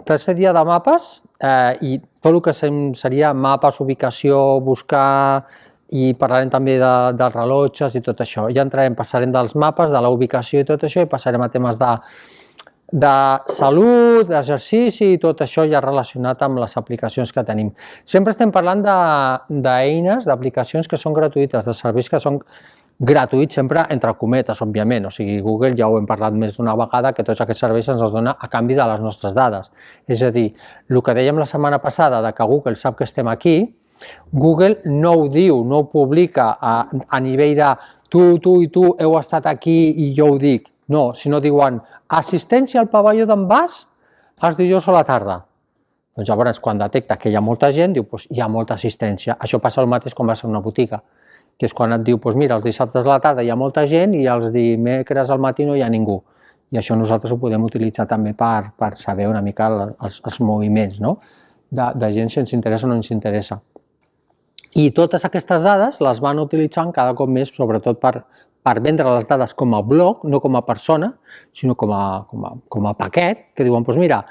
tercer dia de mapes i tot el que seria mapes, ubicació, buscar, i parlarem també dels rellotges i tot això. Ja passarem dels mapes, de la ubicació i tot això, i passarem a temes de salut, d'exercici i tot això ja relacionat amb les aplicacions que tenim. Sempre estem parlant d'eines, d'aplicacions que són gratuïtes, de serveis que són gratuïts, sempre entre cometes, òbviament. O sigui, Google ja ho hem parlat més d'una vegada, que tots aquests serveis ens els dona a canvi de les nostres dades. És a dir, el que dèiem la setmana passada, de que Google sap que estem aquí, Google no ho diu, no ho publica a nivell de tu i tu heu estat aquí i jo ho dic. No, sinó diuen assistència al pavelló d'en Bas els dijous a la tarda. Doncs llavors, quan detecta que hi ha molta gent, diu, hi ha molta assistència. Això passa el mateix quan vas a una botiga, que és quan et diu, mira, els dissabtes a la tarda hi ha molta gent i els dimecres al matí no hi ha ningú. I això nosaltres ho podem utilitzar també per saber una mica els moviments de gent, si ens interessa o no ens interessa. I totes aquestes dades les van utilitzant cada cop més, sobretot per vendre les dades com a bloc, no com a persona, sinó com a paquet, que diuen, mira,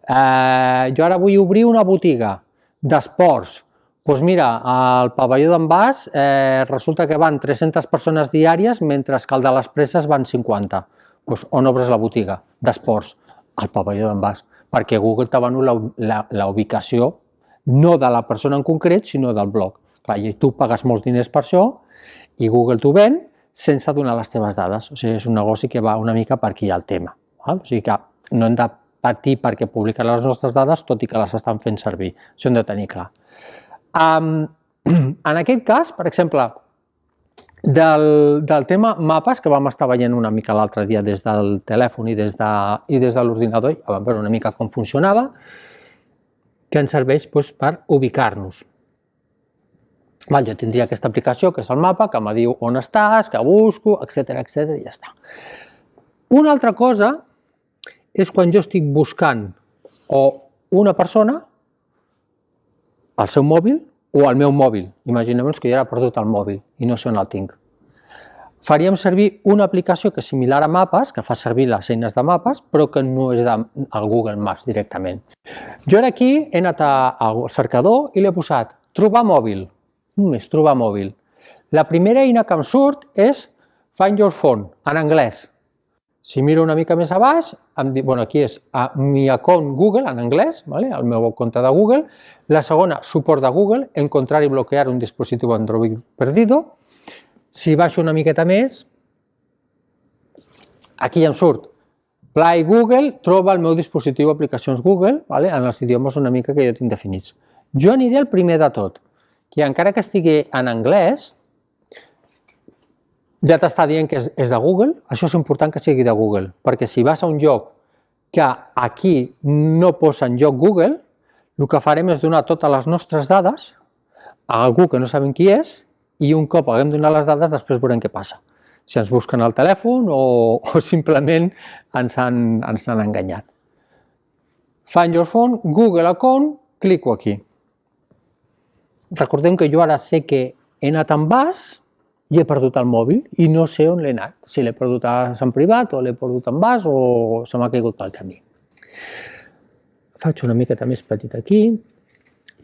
jo ara vull obrir una botiga d'esports, mira, al pavelló d'en Bas resulta que van 300 persones diàries, mentre que al de les Preses van 50. On obres la botiga d'esports? Al pavelló d'en Bas, perquè Google t'ha venut la ubicació no de la persona en concret, sinó del bloc. I tu pagues molts diners per això i Google t'ho ven sense donar les teves dades. O sigui, és un negoci que va una mica per aquí al tema. O sigui que no hem de patir perquè publiquen les nostres dades, tot i que les estan fent servir. Això hem de tenir clar. En aquest cas, per exemple, del tema mapes, que vam estar veient una mica l'altre dia des del telèfon i des de l'ordinador, vam veure una mica com funcionava, que ens serveix per ubicar-nos. Jo tindria aquesta aplicació, que és el mapa, que me diu on estàs, que busco, etc, i ja està. Una altra cosa és quan jo estic buscant o una persona, el seu mòbil o el meu mòbil. Imaginem-nos que jo ara he perdut el mòbil i no sé on el tinc. Faríem servir una aplicació que és similar a Mapes, que fa servir les eines de mapes, però que no és del Google Maps directament. Jo ara aquí he anat al cercador i l'he posat trobar mòbil. Només trobar mòbil. La primera eina que em surt és Find Your Phone, en anglès. Si miro una mica més a baix, aquí és mi account Google, en anglès, el meu compte de Google. La segona, suport de Google, encontrar i bloquear un dispositiu Android perdido. Si baixo una miqueta més, aquí em surt Play Google, troba el meu dispositiu aplicacions Google, en els idiomes una mica que jo tinc definits. Jo aniré al primer de tot, que encara que estigui en anglès, ja t'està dient que és de Google. Això és important que sigui de Google, perquè si vas a un lloc que aquí no posa en lloc Google, el que farem és donar totes les nostres dades a algú que no sabem qui és i un cop haguem donat les dades després veurem què passa. Si ens busquen al telèfon o simplement ens han enganyat. Find Your Phone, Google Account, clico aquí. Recordem que jo ara sé que he anat en Bas i he perdut el mòbil i no sé on l'he anat, si l'he perdut a Sant Privat o l'he perdut en Bas o se m'ha caigut pel camí. Faig una miqueta més petit aquí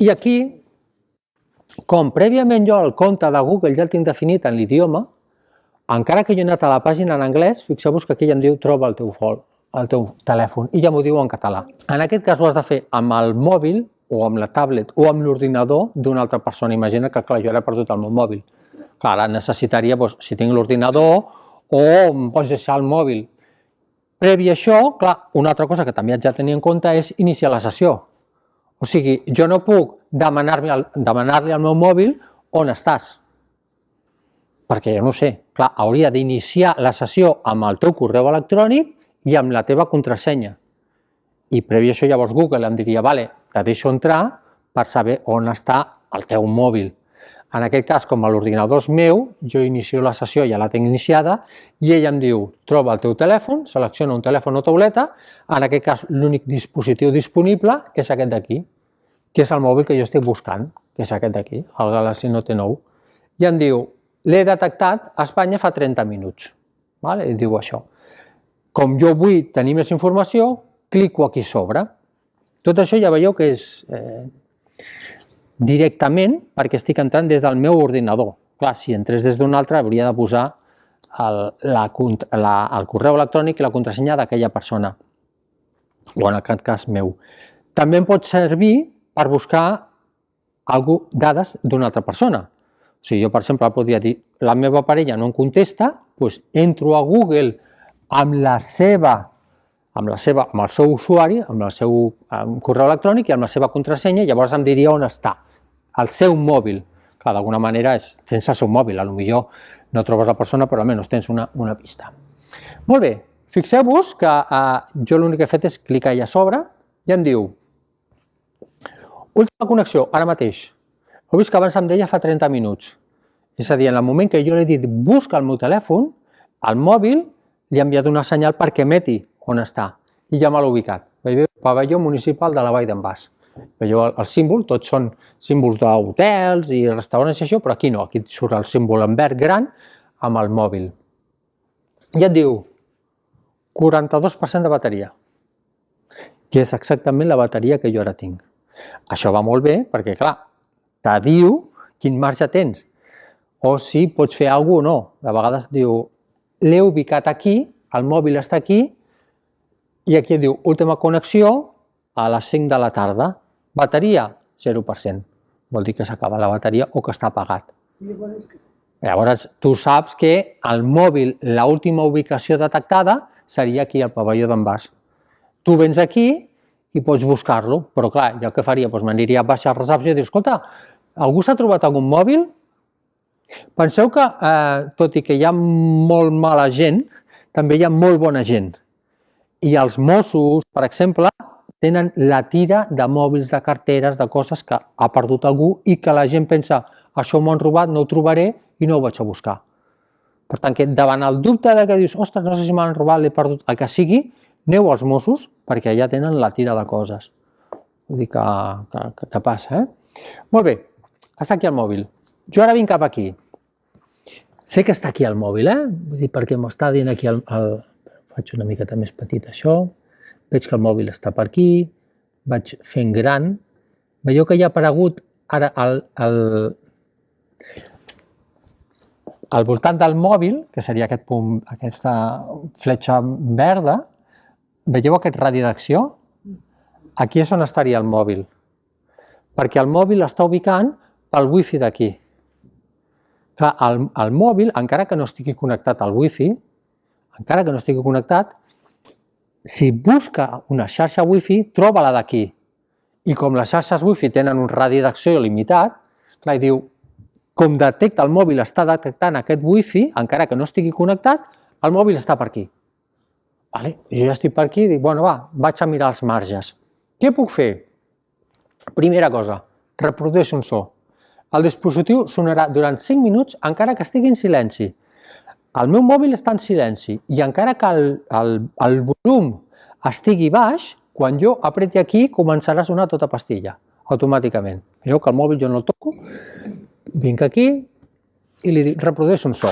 i aquí, com prèviament jo el compte de Google ja el tinc definit en l'idioma, encara que jo he anat a la pàgina en anglès, fixeu-vos que aquí ja em diu troba el teu telèfon i ja m'ho diu en català. En aquest cas ho has de fer amb el mòbil o amb la tablet o amb l'ordinador d'una altra persona. Imagina que, clar, jo ara he perdut el meu mòbil. Clar, ara necessitaria, si tinc l'ordinador o em pots deixar el mòbil. Previ a això, clar, una altra cosa que també haig de tenir en compte és iniciar la sessió. O sigui, jo no puc demanar-li al meu mòbil on estàs. Perquè jo no sé. Clar, hauria d'iniciar la sessió amb el teu correu electrònic i amb la teva contrasenya. I previ a això llavors Google em diria, vale, te deixo entrar per saber on està el teu mòbil. En aquest cas, com l'ordinador és meu, jo inicio la sessió, ja la tinc iniciada, i ell em diu, troba el teu telèfon, selecciona un telèfon o tauleta, en aquest cas l'únic dispositiu disponible és aquest d'aquí, que és el mòbil que jo estic buscant, que és aquest d'aquí, el Galaxy Note 9. I em diu, l'he detectat a Espanya fa 30 minuts. Ell diu això. Com jo vull tenir més informació, clico aquí sobre. Tot això ja veieu que és directament perquè estic entrant des del meu ordinador. Clar, si entrés des d'un altre hauria de posar el correu electrònic i la contrasenya d'aquella persona, o en aquest cas meu. També em pot servir per buscar dades d'una altra persona. O sigui, jo, per exemple, podria dir, la meva parella no em contesta, doncs entro a Google amb el seu usuari, amb el seu correu electrònic i amb la seva contrasenya, i llavors em diria on està, el seu mòbil. Clar, d'alguna manera tens el seu mòbil, potser no trobes la persona, però almenys tens una pista. Molt bé, fixeu-vos que jo l'únic que he fet és clicar allà a sobre i em diu última connexió, ara mateix. Heu vist que abans em deia fa 30 minuts. És a dir, en el moment que jo li he dit busca el meu telèfon, al mòbil li ha enviat una senyal perquè emeti on està i ja me l'ha ubicat. Veieu? Pavelló municipal de la Vall d'en Bas. Veieu el símbol? Tots són símbols d'hotels i restaurants i això, però aquí no, aquí surt el símbol en verd gran amb el mòbil. I et diu 42% de bateria, que és exactament la bateria que jo ara tinc. Això va molt bé perquè, clar, te diu quin marge tens o si pots fer alguna cosa o no. De vegades diu, l'he ubicat aquí, el mòbil està aquí, i aquí et diu última connexió a les 5 de la tarda. Bateria, 0%. Vol dir que s'acaba la bateria o que està apagat. Llavors, tu saps que el mòbil, l'última ubicació detectada, seria aquí al pavelló d'en Bas. Tu vens aquí i pots buscar-lo, però clar, jo què faria? Doncs m'aniria a baixar a recepció i dir, escolta, algú s'ha trobat algun mòbil? Penseu que, tot i que hi ha molt mala gent, també hi ha molt bona gent. I els Mossos, per exemple, tenen la tira de mòbils, de carteres, de coses que ha perdut algú i que la gent pensa, això m'ho han robat, no ho trobaré i no ho vaig a buscar. Per tant, que davant el dubte de que dius, ostres, no sé si m'han robat, l'he perdut, el que sigui, aneu als Mossos perquè allà tenen la tira de coses. Vull dir que passa, Molt bé, està aquí el mòbil. Jo ara vinc cap aquí. Sé que està aquí el mòbil, Vull dir, perquè m'està dient aquí faig una miqueta més petit això. Veig que el mòbil està per aquí, vaig fent gran. Veieu que ja ha aparegut ara al voltant del mòbil, que seria aquest punt, aquesta fletxa verda, veieu aquest radi d'acció? Aquí és on estaria el mòbil, perquè el mòbil està ubicant pel wifi d'aquí. Clar, el mòbil, encara que no estigui connectat al wifi, si busca una xarxa wifi, troba la d'aquí. I com les xarxes wifi tenen un radi d'acció limitat, clar, i diu, com detecta el mòbil està detectant aquest wifi, encara que no estigui connectat, el mòbil està per aquí. Jo ja estic per aquí i dic, bueno, vaig a mirar els marges. Què puc fer? Primera cosa, reprodueix un so. El dispositiu sonarà durant 5 minuts encara que estigui en silenci. El meu mòbil està en silenci i encara que el volum estigui baix, quan jo apreti aquí començarà a sonar tota pastilla, automàticament. Veieu que el mòbil jo no el toco, vinc aquí i li dic reprodueix un so.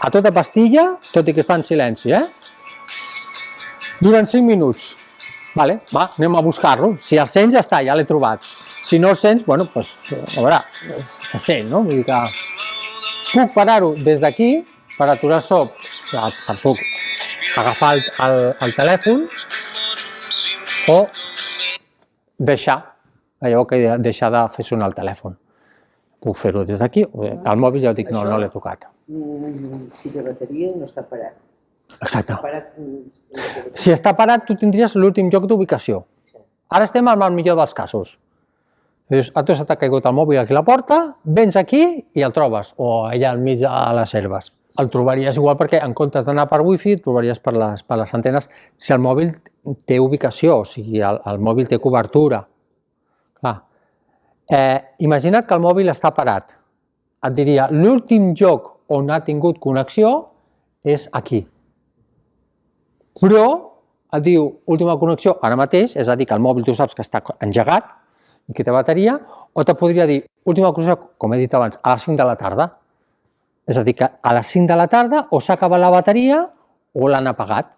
A tota pastilla, tot i que està en silenci, Durant 5 minuts. Vale, anem a buscar-lo. Si el sents ja està, ja l'he trobat. Si no el sents, bueno, doncs, a veure, se sent, no? Vull dir que puc parar-ho des d'aquí per aturar el so, puc agafar el telèfon o deixar, allò que deixar de fer sonar el telèfon. Puc fer-ho des d'aquí, el mòbil ja ho dic, no l'he tocat. Si té bateria no està parat. Exacte. Si està parat, tu tindries l'últim lloc d'ubicació. Ara estem al millor dels casos. Dius, a tu s'ha caigut el mòbil aquí a la porta, vens aquí i el trobes, o allà al mig de les herbes. El trobaries igual perquè en comptes d'anar per wifi, el trobaries per les antenes si el mòbil té ubicació, o sigui, el mòbil té cobertura. Clar. Imagina't que el mòbil està parat. Et diria, l'últim lloc on ha tingut connexió és aquí. Però et diu, última connexió ara mateix, és a dir, que el mòbil tu saps que està engegat i que té bateria, o te podria dir, última connexió, com he dit abans, a les 5 de la tarda. És a dir, que a les 5 de la tarda o s'ha acabat la bateria o l'han apagat.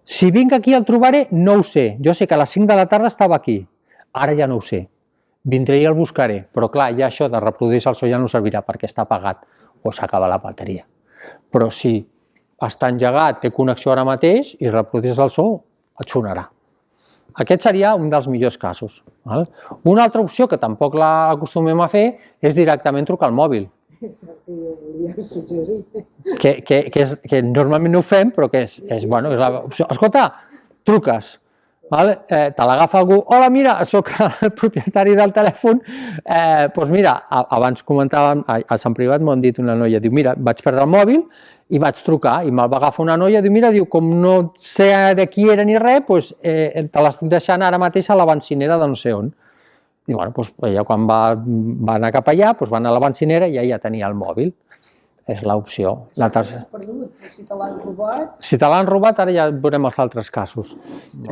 Si vinc aquí el trobaré, no ho sé. Jo sé que a les 5 de la tarda estava aquí. Ara ja no ho sé. Vindré i el buscaré. Però clar, ja això de reproduir-se el so ja no servirà perquè està apagat o s'acaba la bateria. Però si està engegat, té connexió ara mateix i reproduir-se el so, et sonarà. Aquest seria un dels millors casos. Una altra opció que tampoc l'acostumem a fer és directament trucar al mòbil. Que normalment no ho fem, però que és l'opció. Escolta, truques, te l'agafa algú, hola, mira, soc el propietari del telèfon, doncs mira, abans comentàvem, a Sant Privat m'ho han dit una noia, diu, mira, vaig perdre el mòbil i vaig trucar, i me'l va agafar una noia, diu, mira, com no sé de qui era ni res, doncs te l'estic deixant ara mateix a la bencinera de no sé on. I doncs ella quan va anar cap allà, va anar a la bencinera i ja tenia el mòbil. És l'opció. Si te l'han robat... Si te l'han robat, ara ja veurem els altres casos.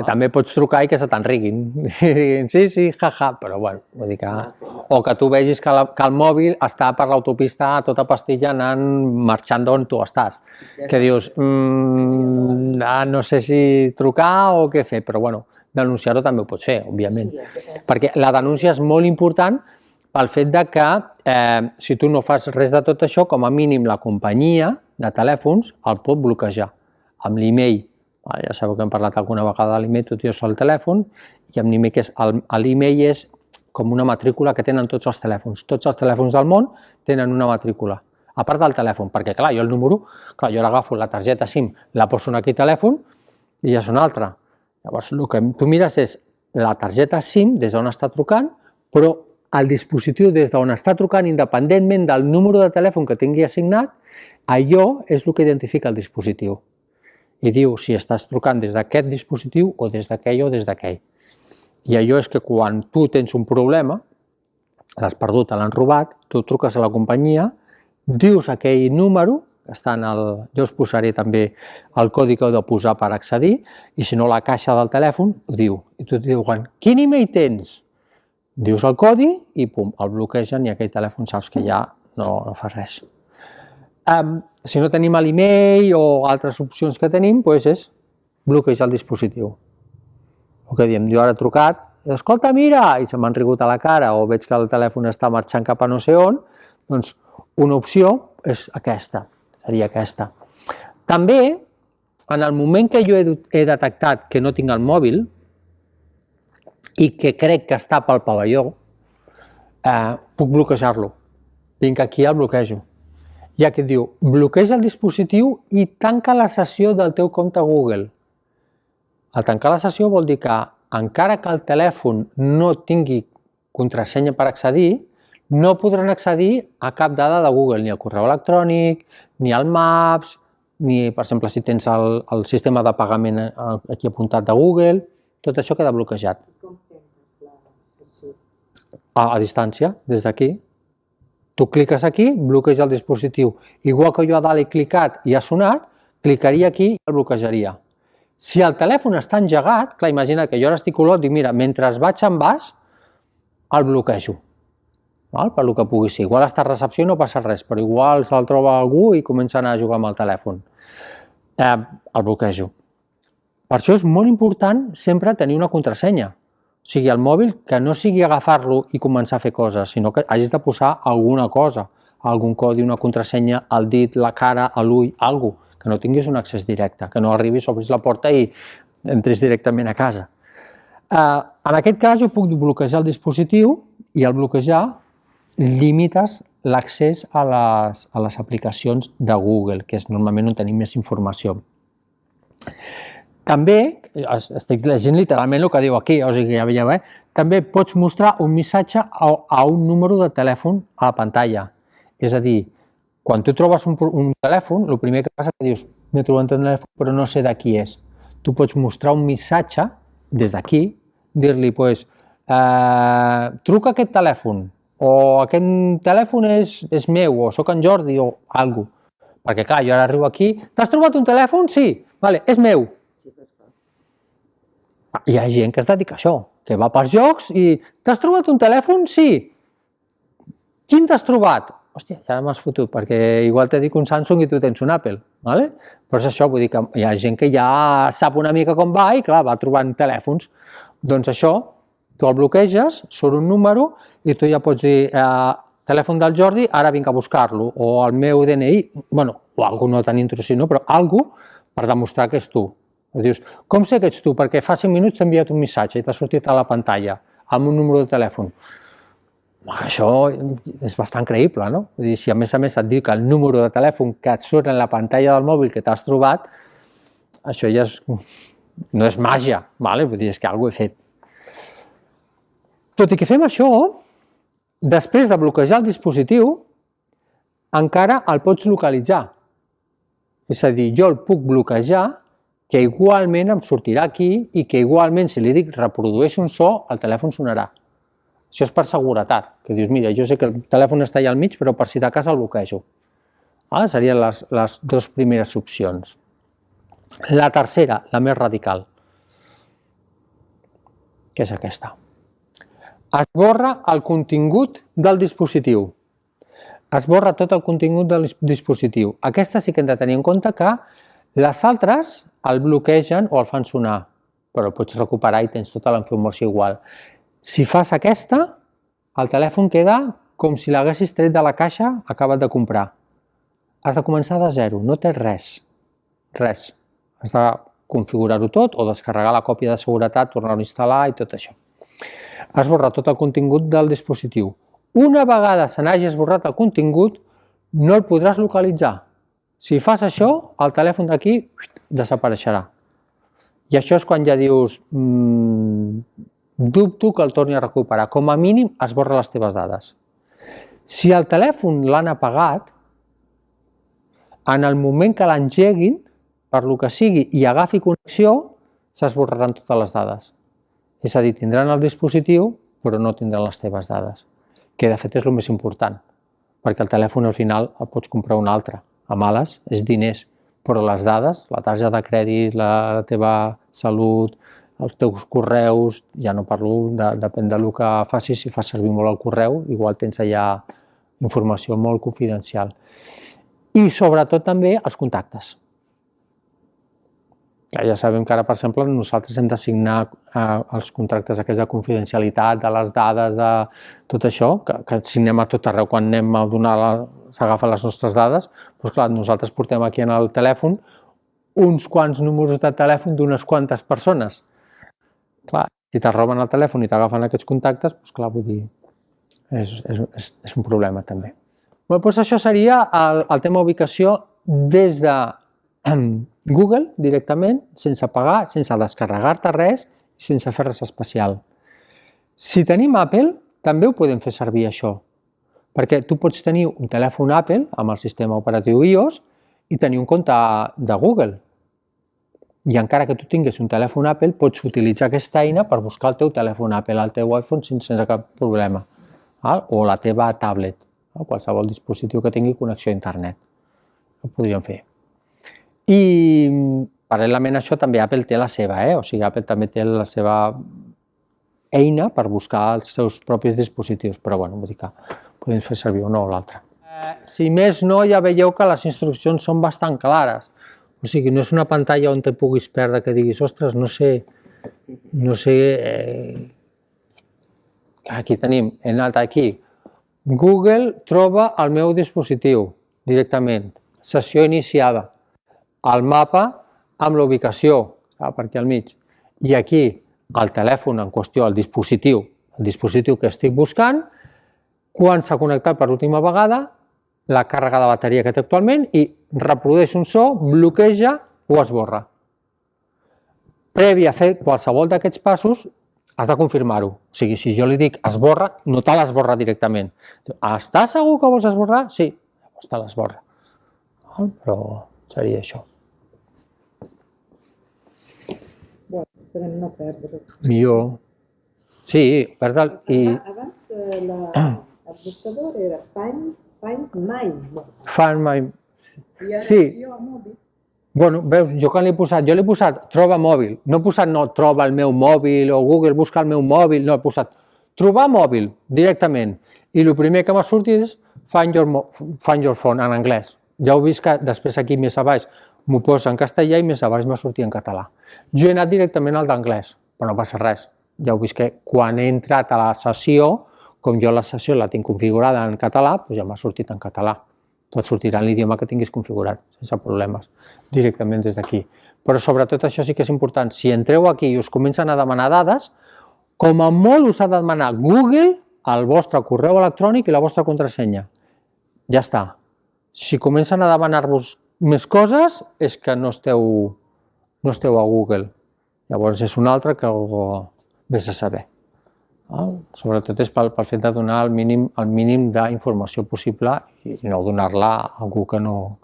També pots trucar i que se t'enriguin. Sí, jaja, però bueno, vull dir que... O que tu vegis que el mòbil està per l'autopista a tota pastilla anant, marxant d'on tu estàs. Que dius, no sé si trucar o què fer, però bueno, denunciar-ho també ho pots fer, òbviament. Perquè la denúncia és molt important pel fet que si tu no fas res de tot això, com a mínim la companyia de telèfons el pot bloquejar amb l'email. Ja sabeu que hem parlat alguna vegada de l'email, tot i això al telèfon, i amb l'email és com una matrícula que tenen tots els telèfons. Tots els telèfons del món tenen una matrícula, a part del telèfon, perquè clar, jo el número, jo l'agafo la targeta SIM, la poso aquí al telèfon i ja és una altra. Llavors, el que tu mires és la targeta SIM des d'on està trucant, però el dispositiu des d'on està trucant, independentment del número de telèfon que tingui assignat, allò és el que identifica el dispositiu. I diu si estàs trucant des d'aquest dispositiu o des d'aquell o des d'aquell. I allò és que quan tu tens un problema, l'has perdut, l'han robat, tu truques a la companyia, dius aquell número, que està en el... Jo us posaré també el codi que heu de posar per accedir, i si no la caixa del telèfon ho diu. I tu et diuen, quin email tens? Dius el codi i pum, el bloquegen i aquell telèfon saps que ja no fa res. Si no tenim l'email o altres opcions que tenim, doncs és bloquejar el dispositiu. El que diem, jo ara he trucat, escolta, mira, i se m'han rigut a la cara o veig que el telèfon està marxant cap a no sé on, doncs una opció és aquesta, seria aquesta. També, en el moment que jo he detectat que no tinc el mòbil, i que crec que està pel pavelló, puc bloquejar-lo. Vinc aquí i el bloquejo. I aquí et diu, bloqueja el dispositiu i tanca la sessió del teu compte Google. Al tancar la sessió vol dir que, encara que el telèfon no tingui contrasenya per accedir, no podran accedir a cap dada de Google, ni al correu electrònic, ni al Maps, ni, per exemple, si tens el sistema de pagament aquí apuntat de Google, tot això queda bloquejat. A distància, des d'aquí. Tu cliques aquí, bloqueja el dispositiu. Igual que jo a dalt he clicat i ha sonat, clicaria aquí i el bloquejaria. Si el telèfon està engegat, clar, imagina que jo ara estic olot, dic, mira, mentre vaig en baix, el bloquejo. Per lo que pugui ser. Igual està a recepció i no passa res, però igual se'l troba algú i comença a anar a jugar amb el telèfon. El bloquejo. Per això és molt important sempre tenir una contrasenya. O sigui, el mòbil, que no sigui agafar-lo i començar a fer coses, sinó que hagis de posar alguna cosa, algun codi, una contrasenya, el dit, la cara, l'ull, alguna cosa, que no tinguis un accés directe, que no arribis, obris la porta i entris directament a casa. En aquest cas, jo puc bloquejar el dispositiu i al bloquejar limites l'accés a les aplicacions de Google, que és normalment on tenim més informació. També, estic llegint literalment el que diu aquí, o sigui, ja veieu, també pots mostrar un missatge a un número de telèfon a la pantalla. És a dir, quan tu trobes un telèfon, el primer que passa és que dius, m'he trobat un telèfon però no sé de qui és. Tu pots mostrar un missatge des d'aquí, dir-li, truca aquest telèfon, o aquest telèfon és meu, o soc en Jordi, o alguna cosa. Perquè clar, jo ara arribo aquí, t'has trobat un telèfon? Sí, és meu. Hi ha gent que es dedica a això, que va per jocs i t'has trobat un telèfon? Sí. Quin t'has trobat? hòstia, ja m'has fotut, perquè igual t'he dit un Samsung i tu tens un Apple, ¿vale? Però és això, vull dir que hi ha gent que ja sap una mica com va i, clar, va trobant telèfons. Doncs això, tu el bloqueges, surt un número i tu ja pots dir telèfon del Jordi, ara vinc a buscar-lo, o el meu DNI, bueno, o algú no tan intrusiu, no? Però algú per demostrar que és tu. Dius, com sé que ets tu? Perquè fa 5 minuts t'he enviat un missatge i t'ha sortit a la pantalla amb un número de telèfon. Això és bastant creïble, no? Vull dir, si a més et diu que el número de telèfon que et surt en la pantalla del mòbil que t'has trobat, això ja no és màgia, vull dir, és que alguna cosa he fet. Tot i que fem això, després de bloquejar el dispositiu, encara el pots localitzar. És a dir, jo el puc bloquejar, que igualment em sortirà aquí i que igualment, si li dic reprodueix un so, el telèfon sonarà. Això és per seguretat, que dius, mira, jo sé que el telèfon està allà al mig, però per si de cas el bloquejo. Serien les dues primeres opcions. La tercera, la més radical, que és aquesta. Esborra el contingut del dispositiu. Esborra tot el contingut del dispositiu. Aquesta sí que hem de tenir en compte que les altres el bloquegen o el fan sonar, però el pots recuperar i tens tota la informació igual. Si fas aquesta, el telèfon queda com si l'haguessis tret de la caixa acabat de comprar. Has de començar de zero, no tens res. Res. Has de configurar-ho tot o descarregar la còpia de seguretat, tornar-ho a instal·lar i tot això. Esborra tot el contingut del dispositiu. Una vegada se n'hagi esborrat el contingut, no el podràs localitzar. Si fas això, el telèfon d'aquí desapareixerà. I això és quan ja dius, dubto que el torni a recuperar. Com a mínim, esborra les teves dades. Si el telèfon l'han apagat, en el moment que l'engeguin, per lo que sigui, i agafi connexió, s'esborraran totes les dades. És a dir, tindran el dispositiu, però no tindran les teves dades. Que de fet és el més important, perquè el telèfon al final el pots comprar un altre. A males és diners, però les dades, la targeta de crèdit, la teva salut, els teus correus, ja no parlo, depèn del que facis, si fas servir molt el correu, igual tens allà informació molt confidencial. I sobretot també els contactes. Ja sabem que ara, per exemple, nosaltres hem de signar els contractes aquests de confidencialitat, de les dades, de tot això, que signem a tot arreu quan anem a donar, s'agafen les nostres dades, doncs clar, nosaltres portem aquí en el telèfon uns quants números de telèfon d'unes quantes persones. Clar, si te roben el telèfon i t'agafen aquests contactes, doncs clar, vull dir, és un problema també. Doncs això seria el tema ubicació des de Google directament, sense pagar, sense descarregar-te res i sense fer res especial. Si tenim Apple, també ho podem fer servir això, perquè tu pots tenir un telèfon Apple amb el sistema operatiu iOS i tenir un compte de Google. I encara que tu tinguis un telèfon Apple, pots utilitzar aquesta eina per buscar el teu telèfon Apple, el teu iPhone sense cap problema, o la teva tablet, qualsevol dispositiu que tingui connexió a internet. Ho podríem fer. I paral·lelament a això també Apple té la seva, o sigui, Apple també té la seva eina per buscar els seus propis dispositius, però bueno, vull dir que podem fer servir una o l'altra. Si més no, ja veieu que les instruccions són bastant clares, o sigui, no és una pantalla on te puguis perdre que diguis, ostres, no sé, aquí tenim, he anat aquí, Google troba el meu dispositiu directament, sessió iniciada, el mapa amb la ubicació, està per aquí al mig, i aquí el telèfon en qüestió, el dispositiu que estic buscant, quan s'ha connectat per l'última vegada, la càrrega de bateria que té actualment i reprodueix un so, bloqueja o esborra. Previ a fer qualsevol d'aquests passos, has de confirmar-ho. O sigui, si jo li dic esborra, no te l'esborra directament. Estàs segur que vols esborrar? Sí, llavors te l'esborra. Però seria això. Per no perdre. Millor. Sí, perdre'l i... Abans el buscador era Find My. Find My... I ara Sí. jo a mòbil. Bueno, veus, jo l'he posat troba mòbil. No he posat no troba el meu mòbil o Google busca el meu mòbil, no, he posat trobar mòbil directament. i el primer que m'ha sortit és Find your phone en anglès. Ja heu vist que després aquí més a baix m'ho posa en castellà i més a baix m'ha sortit en català. Jo he anat directament al d'anglès, però no passa res. Ja heu vist que quan he entrat a la sessió, com jo la sessió la tinc configurada en català, doncs ja m'ha sortit en català. Tot sortirà en l'idioma que tinguis configurat, sense problemes, directament des d'aquí. Però sobretot això sí que és important. Si entreu aquí i us comencen a demanar dades, com a molt us ha de demanar Google, el vostre correu electrònic i la vostra contrasenya. Ja està. Si comencen a demanar-vos més coses, és que no esteu a Google. Llavors és un altre que ho vés a saber. Sobretot és pel fet de donar el mínim d'informació possible i no donar-la a algú que no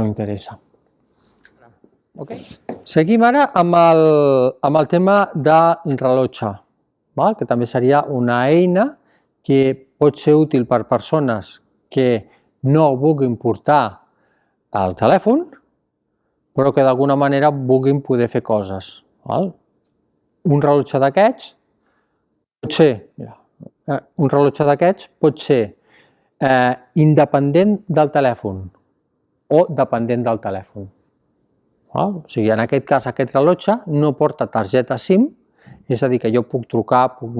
interessa. Seguim ara amb el tema de rellotge, que també seria una eina que pot ser útil per persones que no vulguin portar el telèfon, però que d'alguna manera vulguin poder fer coses. Un rellotge d'aquests pot ser independent del telèfon o dependent del telèfon. O sigui, en aquest cas, aquest rellotge no porta targeta SIM, és a dir, que jo puc trucar, puc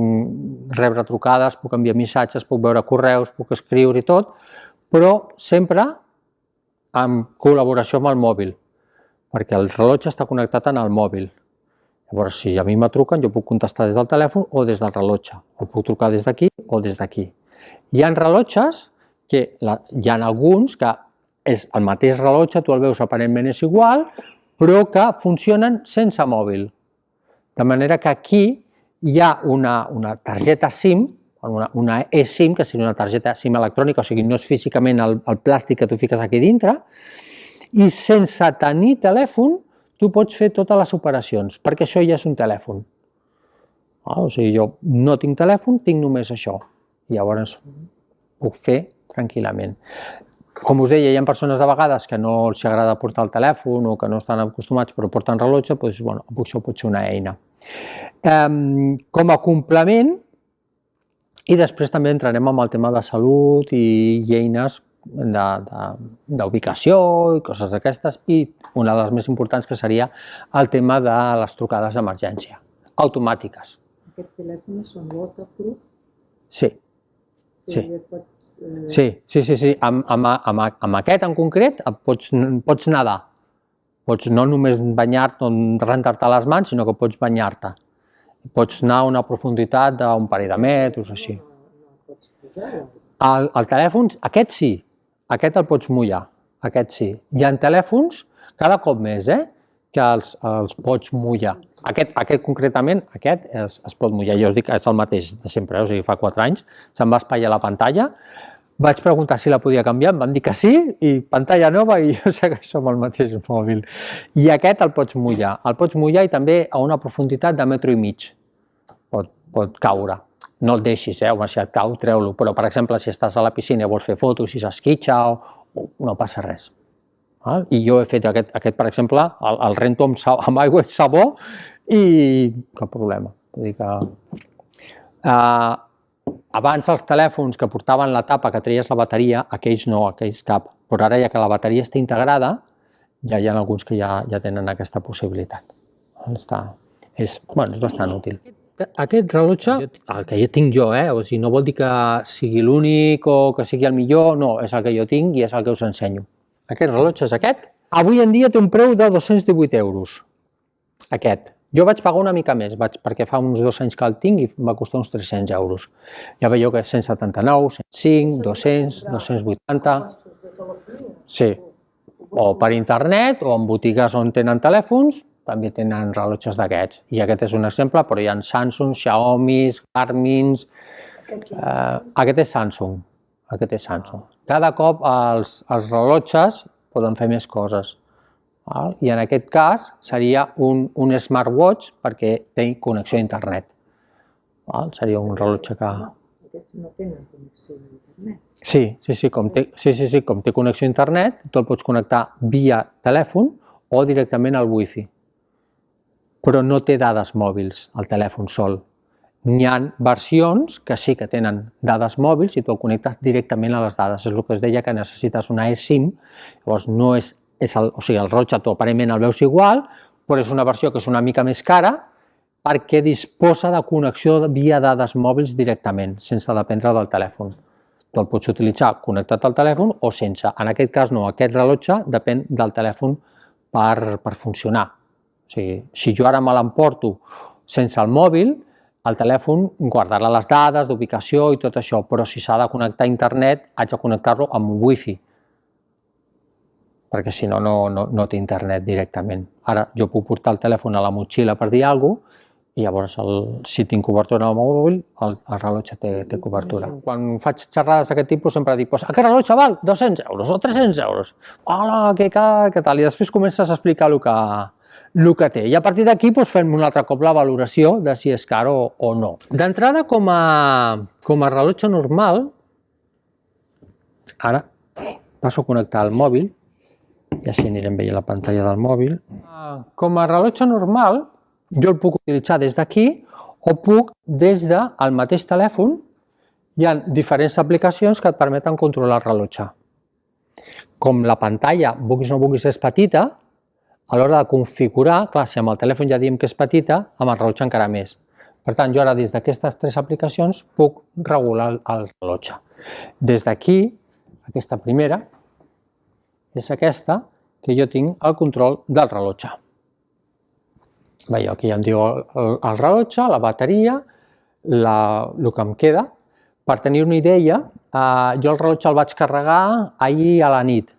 rebre trucades, puc enviar missatges, puc veure correus, puc escriure i tot, però sempre en col·laboració amb el mòbil, perquè el rellotge està connectat en el mòbil. Llavors, si a mi me truquen, jo puc contestar des del telèfon o des del rellotge, o puc trucar des d'aquí o des d'aquí. Hi ha rellotges que hi ha alguns que és el mateix rellotge, tu el veus aparentment és igual, però que funcionen sense mòbil. De manera que aquí hi ha una targeta SIM, una eSIM, que seria una targeta SIM electrònica, o sigui, no és físicament el plàstic que tu fiques aquí dintre, i sense tenir telèfon tu pots fer totes les operacions, perquè això ja és un telèfon. O sigui, jo no tinc telèfon, tinc només això. Llavors puc fer tranquil·lament. Com us deia, hi ha persones de vegades que no els agrada portar el telèfon o que no estan acostumats però porten rellotge, doncs això pot ser una eina. Com a complement, i després també entrarem en el tema de salut i eines d'ubicació i coses d'aquestes, i una de les més importants que seria el tema de les trucades d'emergència, automàtiques. Aquests telèfons són waterproof? Sí. Sí. Amb aquest en concret pots nedar. Pots no només banyar-te o rentar-te les mans, sinó que pots banyar-te. Pots anar a una profunditat d'un parell de metres, així. No pots posar-ho? El telèfon, aquest sí, aquest el pots mullar, aquest sí. Hi ha telèfons, cada cop més, que els pots mullar. Aquest concretament, aquest es pot mullar. Jo us dic que és el mateix de sempre, o sigui, fa 4 anys, se'm va espatllar la pantalla, vaig preguntar si la podia canviar, em van dir que sí, i pantalla nova, i jo segueixo amb el mateix mòbil. I aquest el pots mullar i també a una profunditat de 1,5 metres pot caure. No el deixis, home, si et cau, treu-lo, però per exemple, si estàs a la piscina i vols fer fotos, si s'esquitxa, no passa res. I jo he fet aquest, per exemple, el rento amb aigua i sabó i cap problema. Vull dir que abans els telèfons que portaven la tapa que traies la bateria, aquells no, aquells cap, però ara ja que la bateria està integrada, ja hi ha alguns que ja tenen aquesta possibilitat. És bastant útil. Aquest rellotge, el que jo tinc jo, o sigui, no vol dir que sigui l'únic o que sigui el millor, no, és el que jo tinc i és el que us ensenyo. Aquest rellotge és aquest. Avui en dia té un preu de 218 €. Aquest. Jo vaig pagar una mica més, perquè fa uns 2 anys que el tinc i em va costar uns 300 €. Ja veieu que 179, 105, 200, 280... Sí. O per internet o en botigues on tenen telèfons, també tenen rellotges d'aquests. I aquest és un exemple, però hi ha Samsung, Xiaomi, Garmin... Aquest és Samsung. Cada cop els rellotges poden fer més coses. I en aquest cas seria un smartwatch perquè té connexió a internet. Seria un rellotge que... Aquests no tenen connexió a internet. Sí, com té connexió a internet, tu el pots connectar via telèfon o directament al wifi. Però no té dades mòbils, el telèfon sol. N'hi ha versions que sí que tenen dades mòbils i tu el connectes directament a les dades. És el que es deia que necessites una eSIM, llavors no és el rellotge tu aparentment el veus igual, però és una versió que és una mica més cara perquè disposa de connexió via dades mòbils directament, sense dependre del telèfon. Tu el pots utilitzar connectat al telèfon o sense. En aquest cas no, aquest rellotge depèn del telèfon per funcionar. O sigui, si jo ara me l'emporto sense el mòbil, el telèfon guardarà les dades d'ubicació i tot això, però si s'ha de connectar a internet, haig de connectar-lo amb un wifi, perquè si no, no té internet directament. Ara, jo puc portar el telèfon a la motxilla per dir alguna cosa, i llavors, si tinc cobertura al mòbil, el rellotge té cobertura. Quan faig xerrades d'aquest tipus sempre dic, aquest rellotge val 200 euros o 300 euros. Hola, que car, què tal? I després comences a explicar el que té. I a partir d'aquí fem un altre cop la valoració de si és car o no. D'entrada, com a rellotge normal, ara passo a connectar el mòbil, i així anirem veient la pantalla del mòbil. Com a rellotge normal, jo el puc utilitzar des d'aquí o puc des del mateix telèfon. Hi ha diferents aplicacions que et permeten controlar el rellotge. Com la pantalla, vulguis o no vulguis, és petita, a l'hora de configurar, clar, si amb el telèfon ja diem que és petita, amb el rellotge encara més. Per tant, jo ara des d'aquestes 3 aplicacions puc regular el rellotge. Des d'aquí, aquesta primera, és aquesta, que jo tinc el control del rellotge. Veieu, aquí ja em diu el rellotge, la bateria, el que em queda. Per tenir una idea, jo el rellotge el vaig carregar ahir a la nit.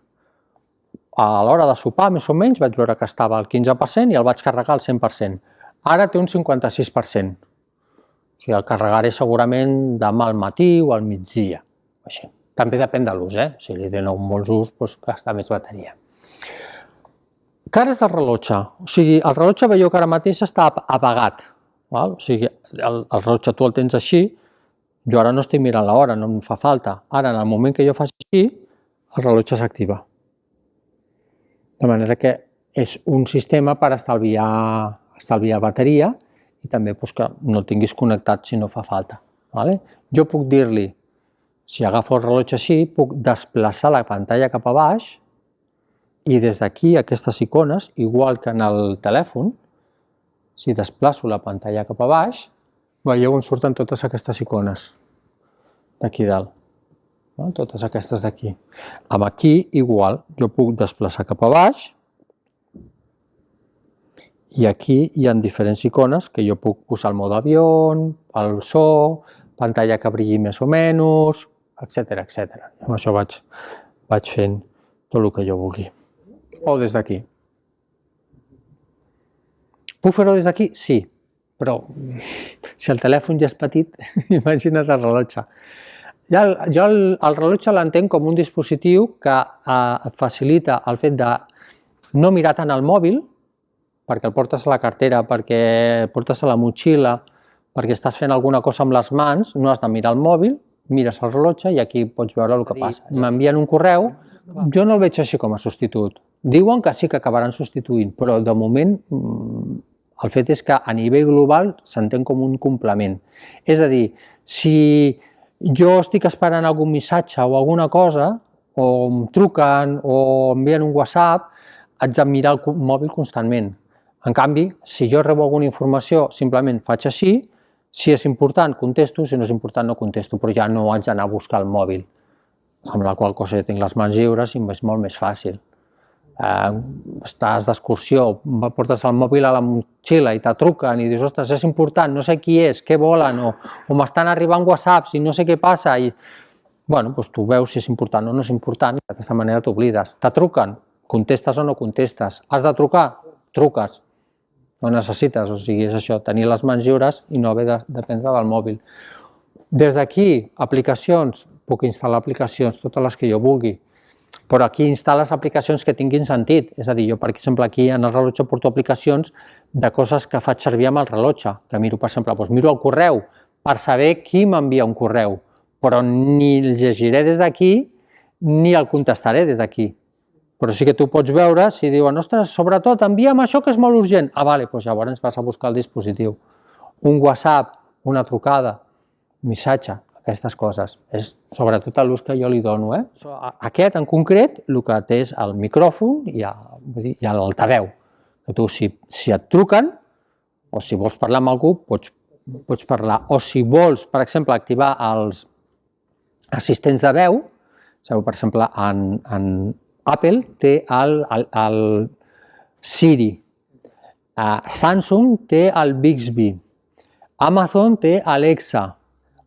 A l'hora de sopar, més o menys, vaig veure que estava al 15% i el vaig carregar al 100%. Ara té un 56%. O sigui, el carregaré segurament demà al matí o al migdia. També depèn de l'ús, Si li doneu molts ús, gasta més bateria. Cares del rellotge. O sigui, el rellotge veieu que ara mateix està apagat. O sigui, el rellotge tu el tens així, jo ara no estic mirant l'hora, no em fa falta. Ara, en el moment que jo faig així, el rellotge s'activa. De manera que és un sistema per estalviar bateria i també que no el tinguis connectat si no fa falta. Jo puc dir-li, si agafo el rellotge així, puc desplaçar la pantalla cap a baix i des d'aquí aquestes icones, igual que en el telèfon, si desplaço la pantalla cap a baix, veieu on surten totes aquestes icones d'aquí dalt. Totes aquestes d'aquí. Amb aquí, igual, jo puc desplaçar cap a baix i aquí hi ha diferents icones que jo puc posar el mode avió, el so, pantalla que brilli més o menys, etc. Amb això vaig fent tot el que jo vulgui. O des d'aquí. Puc fer-ho des d'aquí? Sí, però si el telèfon ja és petit, imagina't el rellotge. Jo el rellotge l'entenc com un dispositiu que et facilita el fet de no mirar tant el mòbil, perquè el portes a la cartera, perquè el portes a la motxilla, perquè estàs fent alguna cosa amb les mans, no has de mirar el mòbil, mires el rellotge i aquí pots veure el que passa. M'envien un correu, jo no el veig així com a substitut. Diuen que sí que acabaran substituint, però de moment el fet és que a nivell global s'entén com un complement. És a dir, si jo estic esperant algun missatge o alguna cosa, o em truquen o envien un WhatsApp, haig de mirar el mòbil constantment. En canvi, si jo rebo alguna informació, simplement faig així, si és important, contesto, si no és important, no contesto, però ja no haig d'anar a buscar el mòbil, amb la qual cosa jo tinc les mans lliures i és molt més fàcil. Estàs d'excursió, portes el mòbil a la motxilla i te truquen i dius, ostres, és important, no sé qui és, què volen, o m'estan arribant whatsapps i no sé què passa, i tu veus si és important o no és important i d'aquesta manera t'oblides. Te truquen, contestes o no contestes. Has de trucar? Truques. No necessites, o sigui, és això, tenir les mans lliures i no haver de dependre del mòbil. Des d'aquí, aplicacions, puc instal·lar aplicacions, totes les que jo vulgui, però aquí instal·les aplicacions que tinguin sentit. És a dir, jo, per exemple, aquí en el rellotge porto aplicacions de coses que faig servir amb el rellotge, que miro, per exemple, miro el correu per saber qui m'envia un correu, però ni el llegiré des d'aquí ni el contestaré des d'aquí. Però sí que tu pots veure si diuen, ostres, sobretot envia'm això que és molt urgent. Vale, doncs llavors vas a buscar el dispositiu. Un WhatsApp una trucada, un missatge, aquestes coses. És sobretot l'ús que jo li dono. Aquest, en concret, el que té és el micròfon i l'altaveu. Que tu, si et truquen, o si vols parlar amb algú, pots parlar. O si vols, per exemple, activar els assistents de veu, per exemple, en Apple té el Siri, Samsung té el Bixby, Amazon té Alexa,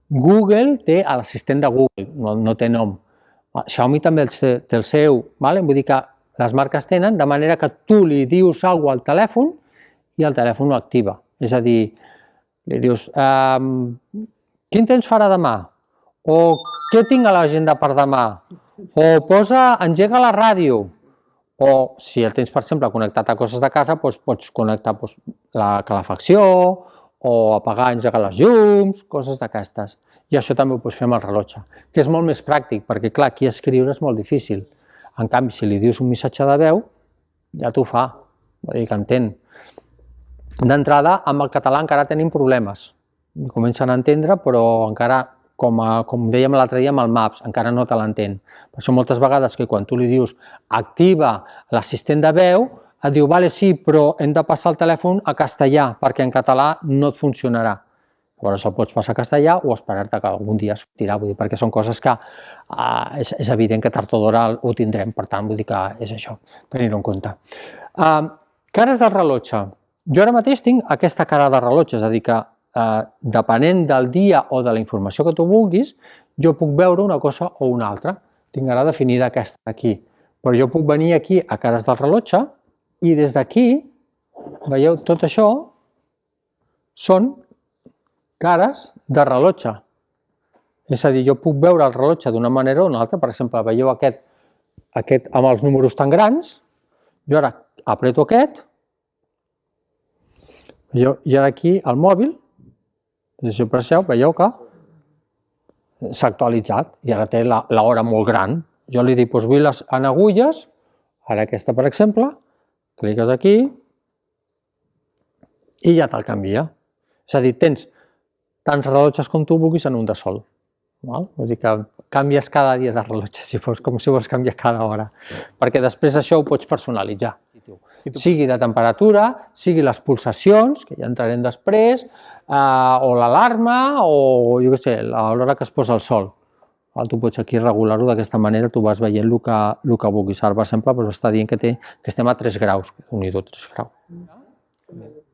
Google té l'assistent de Google, no té nom. Xiaomi també té el seu, vull dir que les marques tenen, de manera que tu li dius alguna cosa al telèfon i el telèfon ho activa. És a dir, li dius, quin temps farà demà? O què tinc a l'agenda per demà? O engega la ràdio. O si el tens, per exemple, connectat a coses de casa, pots connectar la calefacció o apagar, engegar les llums, coses d'aquestes. I això també ho pots fer amb el rellotge, que és molt més pràctic, perquè clar, aquí escriure és molt difícil. En canvi, si li dius un missatge de veu, ja t'ho fa, vull dir que entén. D'entrada, amb el català encara tenim problemes. Comencen a entendre, però encara, com dèiem l'altre dia amb el Maps, encara no te l'entén. Per això moltes vegades que quan tu li dius activa l'assistent de veu, et diu, vale, sí, però hem de passar el telèfon a castellà, perquè en català no et funcionarà. Llavors el pots passar a castellà o esperar-te que algun dia sortirà, vull dir, perquè són coses que és evident que tard o d'hora ho tindrem, per tant, vull dir que és això, tenir-ho en compte. Cares del rellotge. Jo ara mateix tinc aquesta cara de rellotge, és a dir que depenent del dia o de la informació que tu vulguis, jo puc veure una cosa o una altra. Tinc ara definida aquesta aquí. Però jo puc venir aquí a cares del rellotge i des d'aquí, veieu, tot això són cares de rellotge. És a dir, jo puc veure el rellotge d'una manera o una altra. Per exemple, veieu aquest amb els números tan grans. Jo ara apreto aquest. I ara aquí el mòbil, si ho aprecieu, veieu que s'ha actualitzat i ara té l'hora molt gran. Jo li dic, vull les en agulles, ara aquesta per exemple, cliques aquí i ja te'l canvia. És a dir, tens tants rellotges com tu vulguis en un de sol. Vull dir que canvies cada dia de rellotge, com si vols canviar cada hora, perquè després això ho pots personalitzar. Sigui de temperatura, sigui les pulsacions, que ja entrarem després, o l'alarma, o jo què sé, l'hora que es posa el sol. Tu pots aquí regular-ho d'aquesta manera, tu vas veient el que vulguis. Ara, per exemple, està dient que estem a 3 graus, Déu-n'hi-do, 3 graus.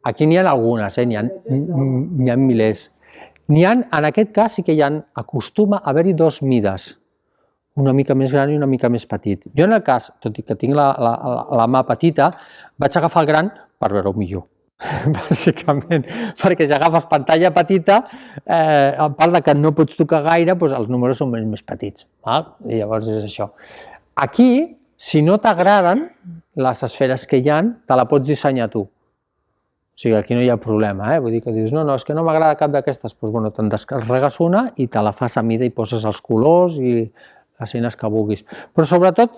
Aquí n'hi ha algunes, n'hi ha milers. En aquest cas sí que acostuma a haver-hi 2 mides, una mica més gran i una mica més petit. Jo en el cas, tot i que tinc la mà petita, vaig agafar el gran per veure-ho millor, bàsicament, perquè si agafes pantalla petita, a part que no pots tocar gaire, els números són més petits, i llavors és això. Aquí, si no t'agraden les esferes que hi ha, te la pots dissenyar tu. O sigui, aquí no hi ha problema, vull dir que dius, no, és que no m'agrada cap d'aquestes, doncs te'n descarregues una i te la fas a mida i poses els colors i les eines que vulguis. Però sobretot,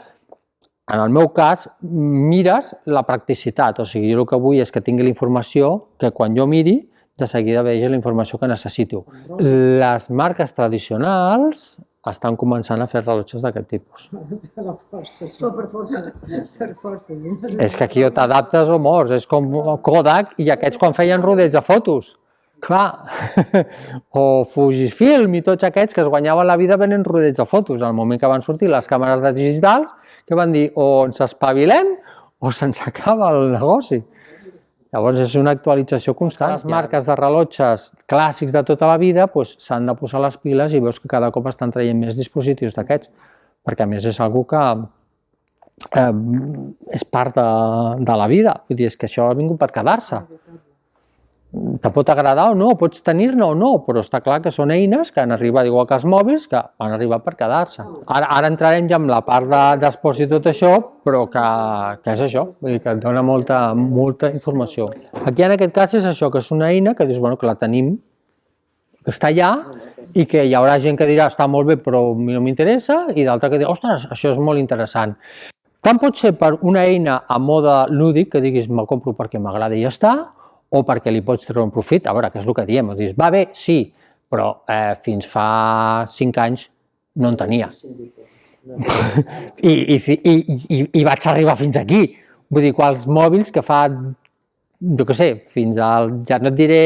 en el meu cas, mires la practicitat, o sigui, jo el que vull és que tingui la informació, que quan jo miri, de seguida vegi la informació que necessito. Les marques tradicionals estan començant a fer rellotges d'aquest tipus. Per força. És que aquí o t'adaptes o mors, és com Kodak i aquests quan feien rodets de fotos. Clar, o Fujifilm i tots aquests que es guanyaven la vida venent rodets de fotos. En el moment que van sortir les càmeres digitals, que van dir o ens espavilem o se'ns acaba el negoci. Llavors és una actualització constant. Les marques de rellotges clàssics de tota la vida s'han de posar les piles i veus que cada cop estan traient més dispositius d'aquests, perquè a més és una cosa que és part de la vida. Vull dir, és que això ha vingut per quedar-se. Te pot agradar o no, pots tenir-ne o no, però està clar que són eines que han arribat, igual que els mòbils, que han arribat per quedar-se. Ara entrarem ja en la part d'esports i tot això, però que és això, vull dir que et dona molta informació. Aquí en aquest cas és això, que és una eina que dius, que la tenim, que està allà, i que hi haurà gent que dirà, està molt bé, però a mi no m'interessa, i d'altra que dirà, ostres, això és molt interessant. Tant pot ser per una eina a mode lúdic, que diguis, me'l compro perquè m'agrada i ja està, o perquè li pots treure un profit. A veure, què és el que diem? Dius, va bé, sí, però fins fa 5 anys no en tenia. I vaig arribar fins aquí. Vull dir, quals mòbils que fa, jo què sé, fins al, ja no et diré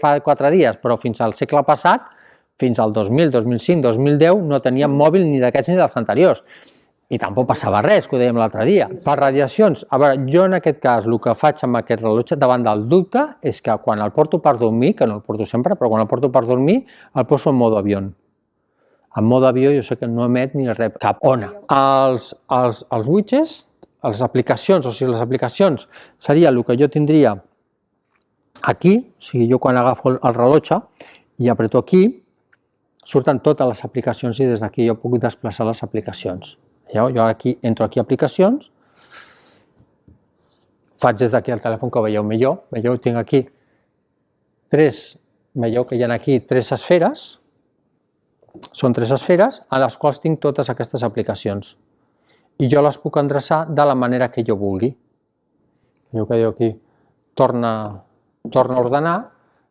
fa 4 dies, però fins al segle passat, fins al 2000, 2005, 2010, no teníem mòbil ni d'aquests ni dels anteriors. I tampoc passava res, que ho dèiem l'altre dia. Per radiacions, a veure, jo en aquest cas el que faig amb aquest rellotge davant del dubte és que quan el porto per dormir, que no el porto sempre, però quan el porto per dormir, el poso en modo avió. En modo avió jo sé que no emet ni rep cap ona. Els widgets, les aplicacions, o sigui, les aplicacions seria el que jo tindria aquí, o sigui, jo quan agafo el rellotge i apreto aquí, surten totes les aplicacions i des d'aquí jo puc desplaçar les aplicacions. Jo aquí entro aquí a aplicacions, faig des d'aquí el telèfon que veieu millor, veieu, tinc aquí veieu que hi ha aquí 3 esferes, són 3 esferes a les quals tinc totes aquestes aplicacions i jo les puc endreçar de la manera que jo vulgui. Veieu que diu aquí, torna a ordenar,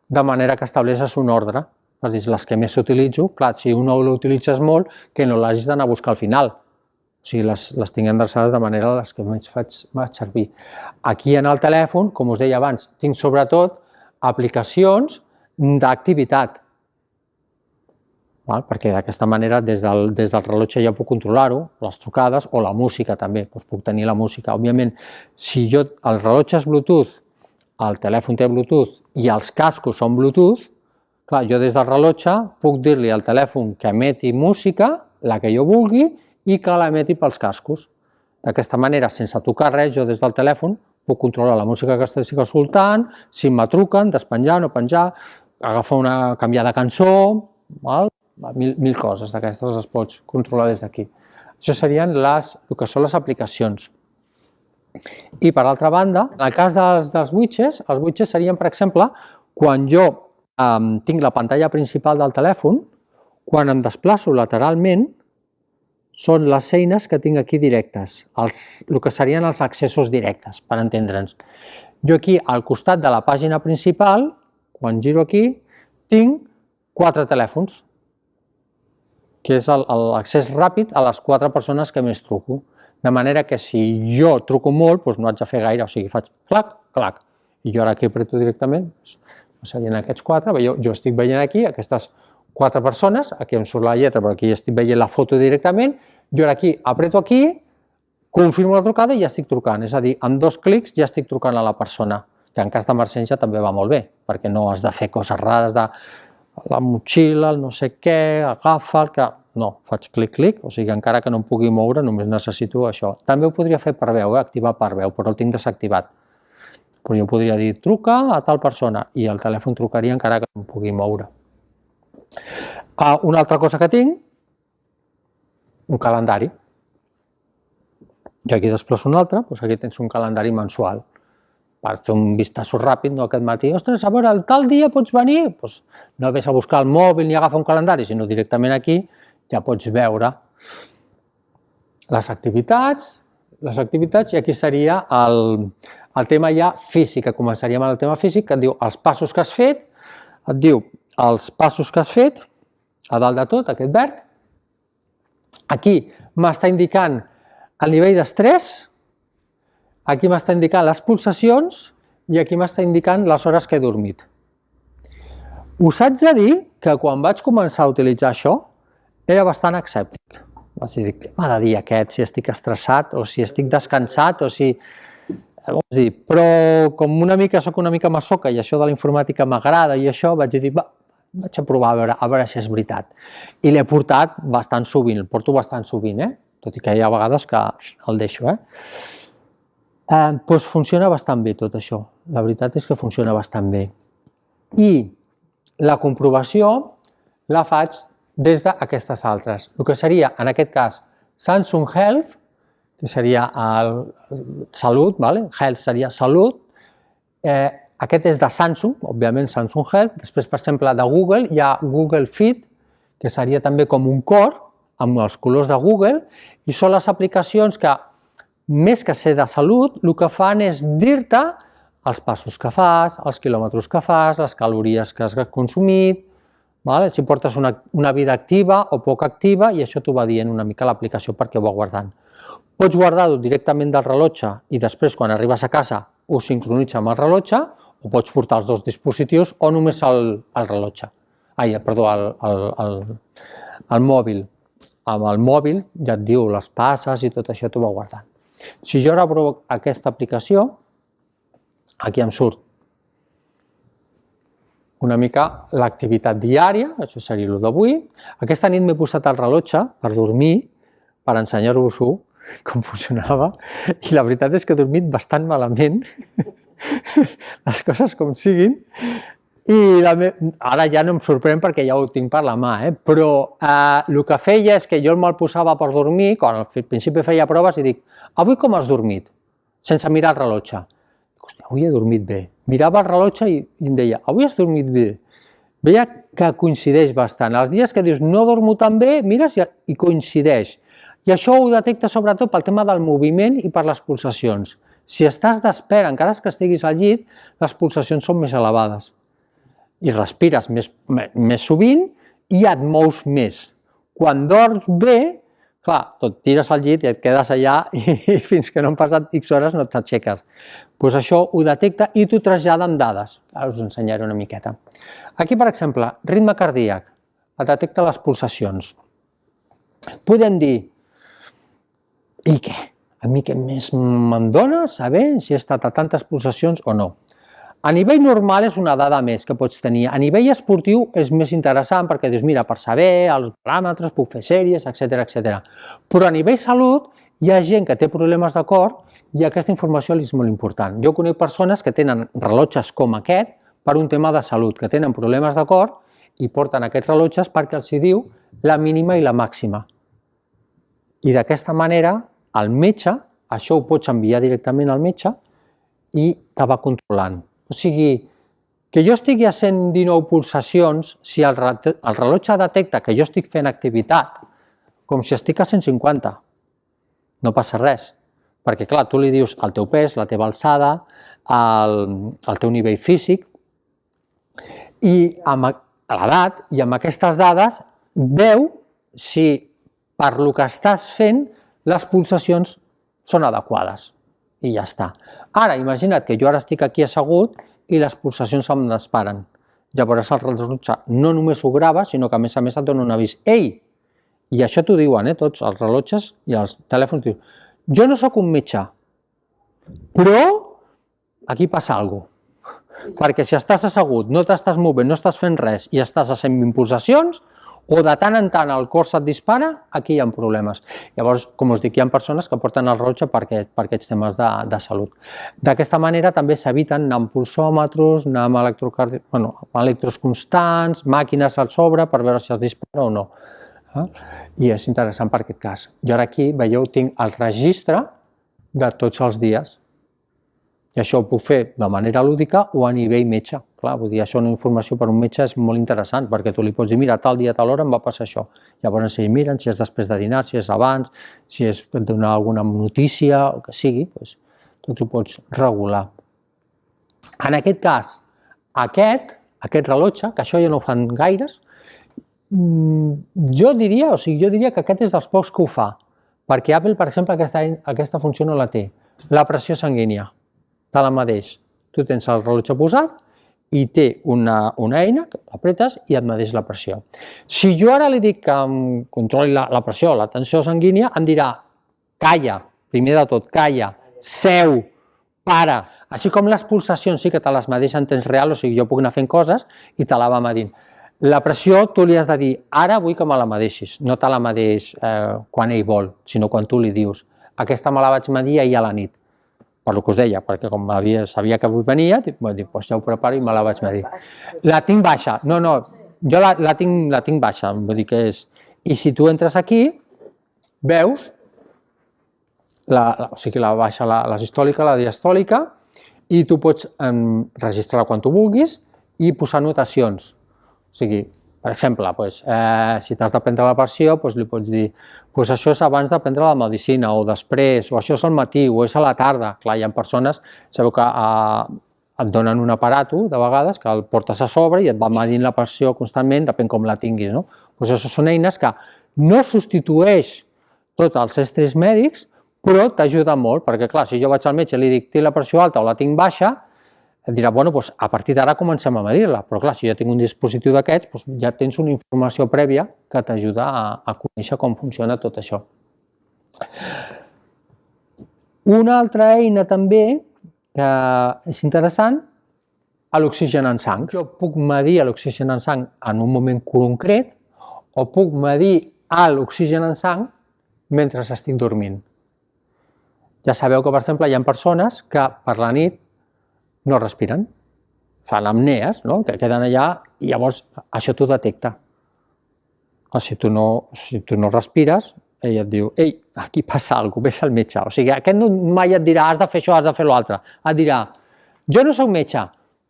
de manera que estableixes un ordre. És a dir, les que més utilitzo, clar, si una l'utilitzes molt, que no l'hagis d'anar a buscar al final. O sigui, les tinc endreçades de manera les que més faig servir. Aquí en el telèfon, com us deia abans, tinc sobretot aplicacions d'activitat. Perquè d'aquesta manera des del rellotge ja puc controlar-ho, les trucades o la música també, doncs puc tenir la música. Òbviament, si el rellotge és Bluetooth, el telèfon té Bluetooth i els cascos són Bluetooth, clar, jo des del rellotge puc dir-li al telèfon que emeti música, la que jo vulgui, i que l'emeti pels cascos. D'aquesta manera, sense tocar res, jo des del telèfon puc controlar la música que estic escoltant, si me truquen, despenjar, no penjar, canviar de cançó, mil coses d'aquestes les pots controlar des d'aquí. Això serien el que són les aplicacions. I per altra banda, en el cas dels widgets, els widgets serien, per exemple, quan jo tinc la pantalla principal del telèfon, quan em desplaço lateralment, són les eines que tinc aquí directes, el que serien els accessos directes, per entendre'ns. Jo aquí, al costat de la pàgina principal, quan giro aquí, tinc 4 telèfons, que és l'accés ràpid a les 4 persones que més truco. De manera que si jo truco molt, doncs no haig de fer gaire, o sigui, faig clac, clac, i jo ara aquí apreto directament, serien aquests 4, jo estic veient aquí aquestes 4 persones, aquí em surt la lletra, però aquí estic veient la foto directament, jo ara aquí apreto aquí, confirmo la trucada i ja estic trucant, és a dir, amb 2 clics ja estic trucant a la persona, que en cas d'emergència també va molt bé, perquè no has de fer coses rares de la motxilla, el no sé què, agafa, el que... No, faig clic, o sigui, encara que no em pugui moure, només necessito això. També ho podria fer per veu, activar per veu, però el tinc desactivat. Però jo podria dir, truca a tal persona, i el telèfon trucaria encara que no em pugui moure. Una altra cosa que tinc, un calendari. Jo aquí desplaço un altre, doncs aquí tens un calendari mensual. Per fer un vistazo ràpid, no aquest matí, ostres, a veure, tal dia pots venir? Doncs no ves a buscar el mòbil ni agafar un calendari, sinó directament aquí ja pots veure les activitats, i aquí seria el tema ja físic, que començaríem amb el tema físic, que et diu els passos que has fet, a dalt de tot, aquest verd. Aquí m'està indicant el nivell d'estrès, aquí m'està indicant les pulsacions i aquí m'està indicant les hores que he dormit. Us haig de dir que quan vaig començar a utilitzar això era bastant escèptic. Vaig dir, què m'ha de dir aquest, si estic estressat o si estic descansat o si... Però com soc una mica masoca i això de la informàtica m'agrada i això, vaig dir, vaig a provar a veure si és veritat. I l'he portat bastant sovint, el porto bastant sovint, tot i que hi ha vegades que el deixo. Doncs funciona bastant bé tot això, la veritat és que funciona bastant bé. I la comprovació la faig des d'aquestes altres. El que seria, en aquest cas, Samsung Health, que seria salut, Health seria salut, aquest és de Samsung, òbviament Samsung Health, després, per exemple, de Google hi ha Google Fit, que seria també com un cor, amb els colors de Google, i són les aplicacions que, més que ser de salut, el que fan és dir-te els passos que fas, els quilòmetres que fas, les calories que has consumit, si portes una vida activa o poc activa, i això t'ho va dient una mica l'aplicació perquè ho va guardant. Pots guardar-ho directament del rellotge i després, quan arribes a casa, ho sincronitza amb el rellotge, o pots portar els dos dispositius o només el rellotge. Perdó, el mòbil. Amb el mòbil ja et diu les passes i tot això t'ho va guardant. Si jo ara provo aquesta aplicació, aquí em surt una mica l'activitat diària, això seria el d'avui. Aquesta nit m'he posat el rellotge per dormir, per ensenyar-vos-ho, com funcionava, i la veritat és que he dormit bastant malament, les coses com siguin, i ara ja no em sorprèn perquè ja ho tinc per la mà, però el que feia és que jo me'l posava per dormir, quan al principi feia proves i dic, avui com has dormit? Sense mirar el rellotge. Hòstia, avui he dormit bé. Mirava el rellotge i em deia, avui has dormit bé. Veia que coincideix bastant. Els dies que dius no dormo tan bé, mires i coincideix. I això ho detecta sobretot pel tema del moviment i per les pulsacions. Si estàs despert, encara que estiguis al llit, les pulsacions són més elevades. I respires més sovint i et mous més. Quan dorms bé, clar, tot tires al llit i et quedes allà i fins que no han passat X hores no t'aixeques. Doncs això ho detecta i t'ho trasllada amb dades. Ara us ensenyaré una miqueta. Aquí, per exemple, ritme cardíac. Et detecta les pulsacions. Podem dir, i què? A mi què més me'n dona saber si he estat a tantes pulsacions o no? A nivell normal és una dada més que pots tenir. A nivell esportiu és més interessant perquè dius, mira, per saber els paràmetres, puc fer sèries, etc. Però a nivell salut hi ha gent que té problemes de cor i aquesta informació és molt important. Jo conec persones que tenen rellotges com aquest per un tema de salut, que tenen problemes de cor i porten aquests rellotges perquè els diu la mínima i la màxima. I d'aquesta manera el metge, això ho pots enviar directament al metge i te va controlant. O sigui, que jo estigui a 119 pulsacions, si el rellotge detecta que jo estic fent activitat, com si estic a 150, no passa res. Perquè, clar, tu li dius el teu pes, la teva alçada, el teu nivell físic, i amb l'edat i amb aquestes dades veu si per lo que estàs fent les pulsacions són adequades i ja està. Ara, imagina't que jo ara estic aquí assegut i les pulsacions em disparen. Llavors el rellotge no només ho grava, sinó que a més et dona un avís. Ei! I això t'ho diuen, tots els rellotges i els telèfons. Jo no sóc un metge, però aquí passa alguna cosa. Perquè si estàs assegut, no t'estàs movent, no estàs fent res i estàs a 120 pulsacions, o de tant en tant el cor se't dispara, aquí hi ha problemes. Llavors, com us dic, hi ha persones que porten el rellotge per aquests temes de salut. D'aquesta manera també s'eviten anar amb pulsòmetres, anar amb electros constants, màquines al sobre per veure si es dispara o no. I és interessant per aquest cas. Jo ara aquí, veieu, tinc el registre de tots els dies. I això ho puc fer de manera lúdica o a nivell metge. Clar, vull dir, això una informació per un metge és molt interessant, perquè tu li pots dir, mira, tal dia, tal hora em va passar això. Llavors ells miren si és després de dinar, si és abans, si és donar alguna notícia, el que sigui, tot ho pots regular. En aquest cas, aquest rellotge, que això ja no ho fan gaires, jo diria que aquest és dels pocs que ho fa, perquè Apple, per exemple, aquesta funció no la té. La pressió sanguínia, te la medeix. Tu tens el rellotge posat i té una eina que l'apretes i et medeix la pressió. Si jo ara li dic que em controli la pressió, la tensió sanguínia, em dirà, calla, primer de tot, calla, seu, para. Així com les pulsacions sí que te les medeix en temps real, o sigui, jo puc anar fent coses i te la va medint. La pressió tu li has de dir, ara vull que me la medeixis, no te la medeix quan ell vol, sinó quan tu li dius. Aquesta me la vaig medir ahir a la nit. Per el que us deia, perquè com sabia que avui venia, vaig dir, doncs ja ho preparo i me la vaig medir. La tinc baixa, no, jo la tinc baixa, vull dir que és... I si tu entres aquí, veus, o sigui, la baixa, la sistòlica, la diastòlica, i tu pots registrar-la quan tu vulguis i posar notacions. O sigui, per exemple, si t'has de prendre la pressió, li pots dir això és abans de prendre la medicina, o després, o això és al matí, o és a la tarda. Clar, hi ha persones, sabeu que et donen un aparato, de vegades, que el portes a sobre i et va medint la pressió constantment, depèn com la tinguis, no? Doncs això són eines que no substitueix tots els estris mèdics, però t'ajuda molt, perquè clar, si jo vaig al metge i li dic tinc la pressió alta o la tinc baixa, et dirà, bueno, doncs a partir d'ara comencem a medir-la, però clar, si jo tinc un dispositiu d'aquests, doncs ja tens una informació prèvia que t'ajuda a conèixer com funciona tot això. Una altra eina també que és interessant, l'oxigen en sang. Jo puc medir l'oxigen en sang en un moment concret o puc medir l'oxigen en sang mentre estic dormint. Ja sabeu que, per exemple, hi ha persones que per la nit no respiren, fan apnees, no? Que queden allà i llavors això t'ho detecta. Si tu no respires, ell et diu, ei, aquí passa alguna cosa, vés al metge. O sigui, aquest mai et dirà, has de fer això, has de fer l'altre. Et dirà, jo no soc metge,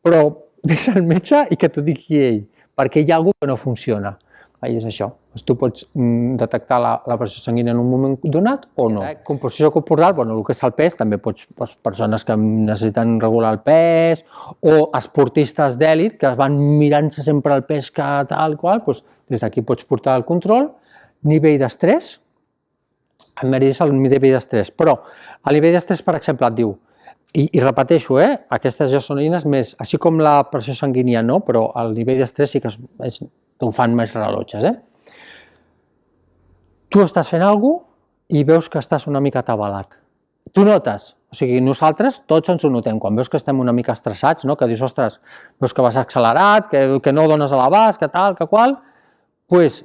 però vés al metge i que t'ho digui ell, perquè hi ha alguna cosa que no funciona. I és això, tu pots detectar la pressió sanguínia en un moment donat o no. Composició corporal, el que és el pes, també pots, persones que necessiten regular el pes, o esportistes d'èlit que van mirant-se sempre el pes que tal qual, des d'aquí pots portar el control. Nivell d'estrès, et medis el nivell d'estrès, però el nivell d'estrès, per exemple, et diu, i repeteixo, aquestes ja són eines més, així com la pressió sanguínia no, però el nivell d'estrès sí que t'ho fan més rellotges. Tu estàs fent alguna cosa i veus que estàs una mica atabalat. Tu notes, o sigui, nosaltres tots ens ho notem, quan veus que estem una mica estressats, que dius, ostres, veus que vas accelerat, que no dones a l'abast, que tal, que qual, doncs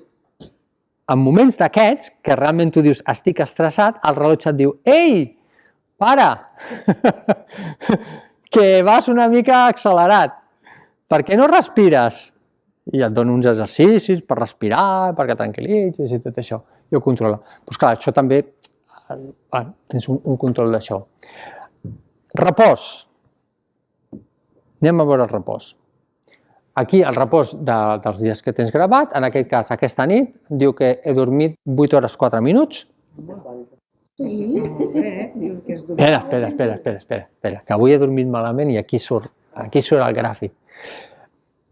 en moments d'aquests, que realment tu dius, estic estressat, el rellotge et diu, ei, para, que vas una mica accelerat, per què no respires? I et dono uns exercicis per respirar, perquè tranquil·litzis i tot això, i ho controla. Doncs clar, això també, tens un control d'això. Repòs. Anem a veure el repòs. Aquí el repòs dels dies que tens gravat, en aquest cas aquesta nit, diu que he dormit 8 hores 4 minuts. Espera, que avui he dormit malament i aquí surt el gràfic.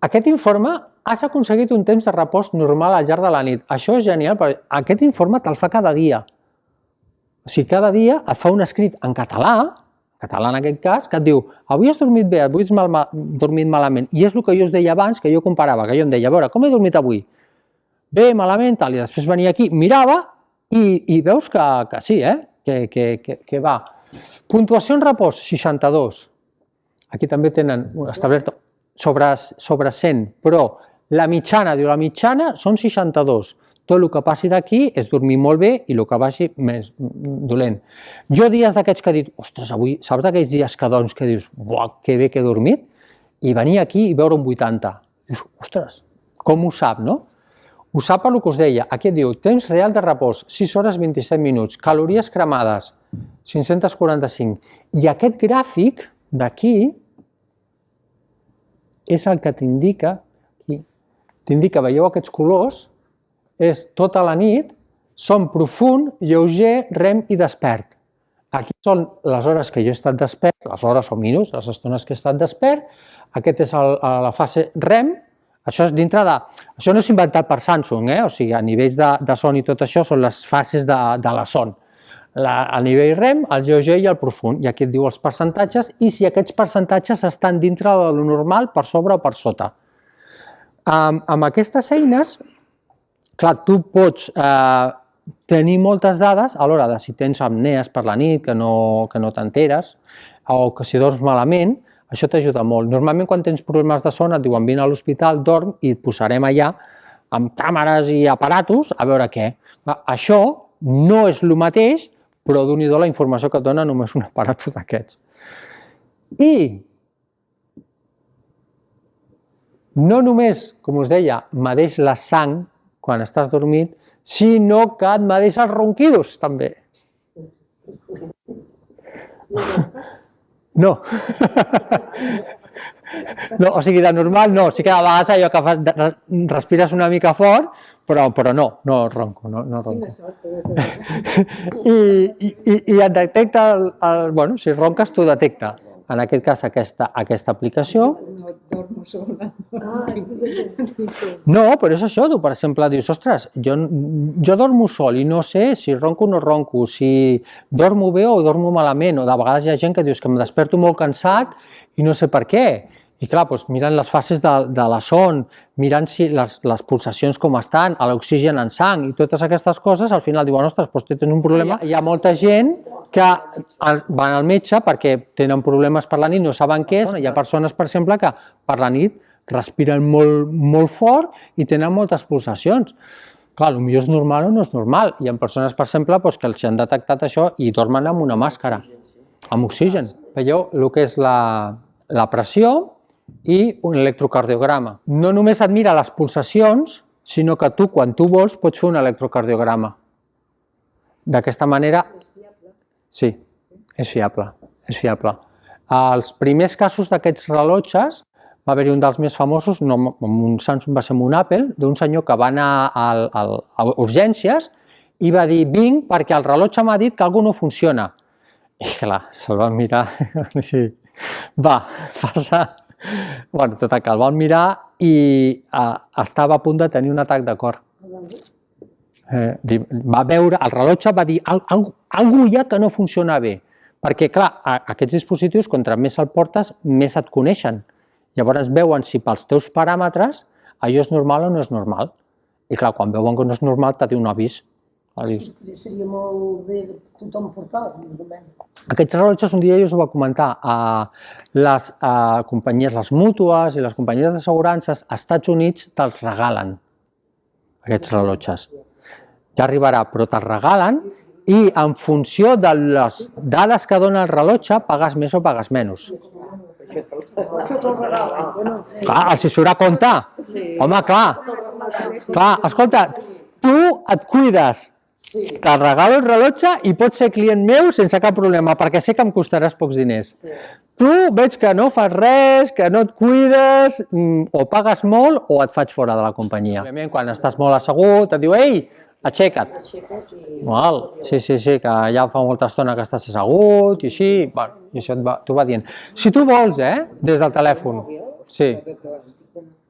Aquest informe has aconseguit un temps de repòs normal al llarg de la nit. Això és genial, perquè aquest informe te'l fa cada dia. O sigui, cada dia et fa un escrit en català en aquest cas, que et diu avui has dormit bé, avui has dormit malament. I és el que jo us deia abans, que jo comparava, que jo em deia, a veure, com he dormit avui? Bé, malament, tal, i després venia aquí, mirava i veus que sí, que va. Puntuació en repòs, 62. Aquí també tenen establert sobre 100, però la mitjana són 62. Tot el que passi d'aquí és dormir molt bé i el que vagi més dolent. Jo dies d'aquests que he dit, ostres, avui, saps d'aquells dies que dius, uah, que bé que he dormit? I venir aquí i veure un 80. Dius, ostres, com ho sap, no? Ho sap per el que us deia. Aquí et diu, temps real de repòs, 6 hores 27 minuts, calories cremades, 545. I aquest gràfic d'aquí és el que t'indica, veieu aquests colors, és tota la nit, son profund, lleuger, rem i despert. Aquí són les hores que jo he estat despert, les hores o minuts, les estones que he estat despert, aquest és la fase rem, això és dintre de... Això no és inventat per Samsung, o sigui, a nivells de son i tot això són les fases de la son. El nivell rem, el lleuger i el profund, i aquí et diu els percentatges i si aquests percentatges estan dintre de lo normal, per sobre o per sota. Amb aquestes eines, clar, tu pots tenir moltes dades a l'hora de si tens apnees per la nit, que no t'enteres, o que si dorms malament, això t'ajuda molt. Normalment quan tens problemes de son et diuen vine a l'hospital, dorm i et posarem allà amb càmeres i aparatos a veure què. Això no és el mateix, però Déu-n'hi-do la informació que et dona només un aparat d'aquests. I no només, com us deia, medeix la sang quan estàs dormit, sinó que et medeix els ronquidos, també. No. O sigui, de normal no. Sí que a vegades allò que respires una mica fort, però no ronco. I et detecta, bueno, si ronques t'ho detecta. en aquest cas aquesta aplicació. No dormo sola. No, però és això, tu per exemple dius, ostres, jo dormo sol i no sé si ronco o no ronco, si dormo bé o dormo malament, o de vegades hi ha gent que dius que em desperto molt cansat i no sé per què. I clar, doncs, mirant les fases de la son, mirant si les pulsacions com estan, l'oxigen en sang i totes aquestes coses, al final diuen, ostres, doncs tens un problema. Hi ha molta gent que van al metge perquè tenen problemes per la nit, no saben què és. Hi ha persones, per exemple, que per la nit respiren molt fort i tenen moltes pulsacions. Clar, potser és normal o no és normal. Hi ha persones, per exemple, que els han detectat això i dormen amb una màscara, amb oxigen. Veieu el que és la pressió i un electrocardiograma. No només et mira les pulsacions, sinó que tu, quan tu vols, pots fer un electrocardiograma. D'aquesta manera... Sí, és fiable, és fiable. Els primers casos d'aquests rellotges, va haver-hi un dels més famosos, no amb un Samsung, va ser amb un Apple, d'un senyor que va anar a urgències i va dir, vinc perquè el rellotge m'ha dit que alguna no funciona. I clar, se'l van mirar, sí, va, passa... Bueno, total, que el van mirar i estava a punt de tenir un atac de cor. Va veure, el rellotge va dir, alguna hi ha que no funciona bé, perquè clar, aquests dispositius, contra més el portes, més et coneixen. Llavors veuen si pels teus paràmetres allò és normal o no és normal. I clar, quan veuen que no és normal, t'ha dit un avís. Seria molt bé de tothom portar-lo, més o menys. Aquests rellotges, un dia jo us ho va comentar, les companyies, les mútues i les companyies d'assegurances als Estats Units te'ls regalen, aquests rellotges. Ja arribarà, però te'ls regalen i en funció de les dades que dona el rellotge, pagues més o pagues menys. Això te'l regalen. Clar, els hi surt a compte. Home, clar, escolta, tu et cuides, te'l regalo el rellotge i pots ser client meu sense cap problema, perquè sé que em costaràs pocs diners. Tu veig que no fas res, que no et cuides, o pagues molt o et faig fora de la companyia. Quan estàs molt assegut, et diu, ei, aixeca't. Sí, que ja fa molta estona que estàs assegut i així, i això t'ho va dient. Si tu vols, des del telèfon, sí,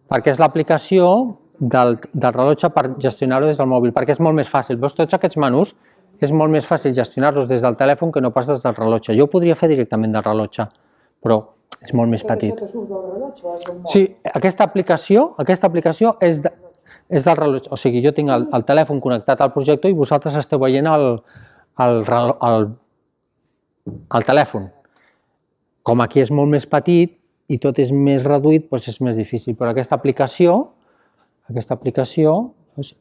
perquè és l'aplicació del rellotge per gestionar-ho des del mòbil, perquè és molt més fàcil. Veus, tots aquests menús és molt més fàcil gestionar-los des del telèfon que no pas des del rellotge. Jo ho podria fer directament del rellotge, però és molt més petit. Sí, aquesta aplicació és del rellotge. O sigui, jo tinc el telèfon connectat al projector i vosaltres esteu veient el telèfon. Com aquí és molt més petit i tot és més reduït, doncs és més difícil. Però aquesta aplicació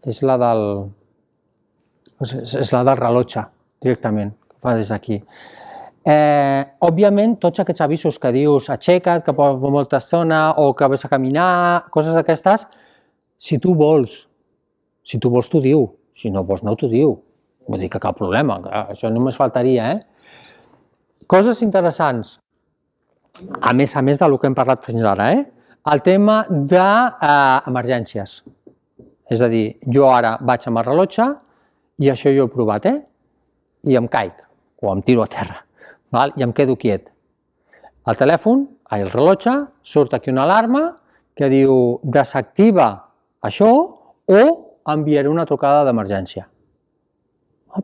és la del rellotge, directament, que fa des d'aquí. Òbviament, tots aquests avisos que dius aixeca't, que pot fer molta estona, o que vés a caminar, coses d'aquestes, si tu vols t'ho diu, si no vols no t'ho diu. Vull dir que cap problema, això només faltaria, Coses interessants, a més del que hem parlat fins ara, el tema d'emergències. És a dir, jo ara vaig amb el rellotge i això jo he provat, i em caic o em tiro a terra i em quedo quiet. El telèfon, el rellotge, surt aquí una alarma que diu desactiva això o enviaré una trucada d'emergència.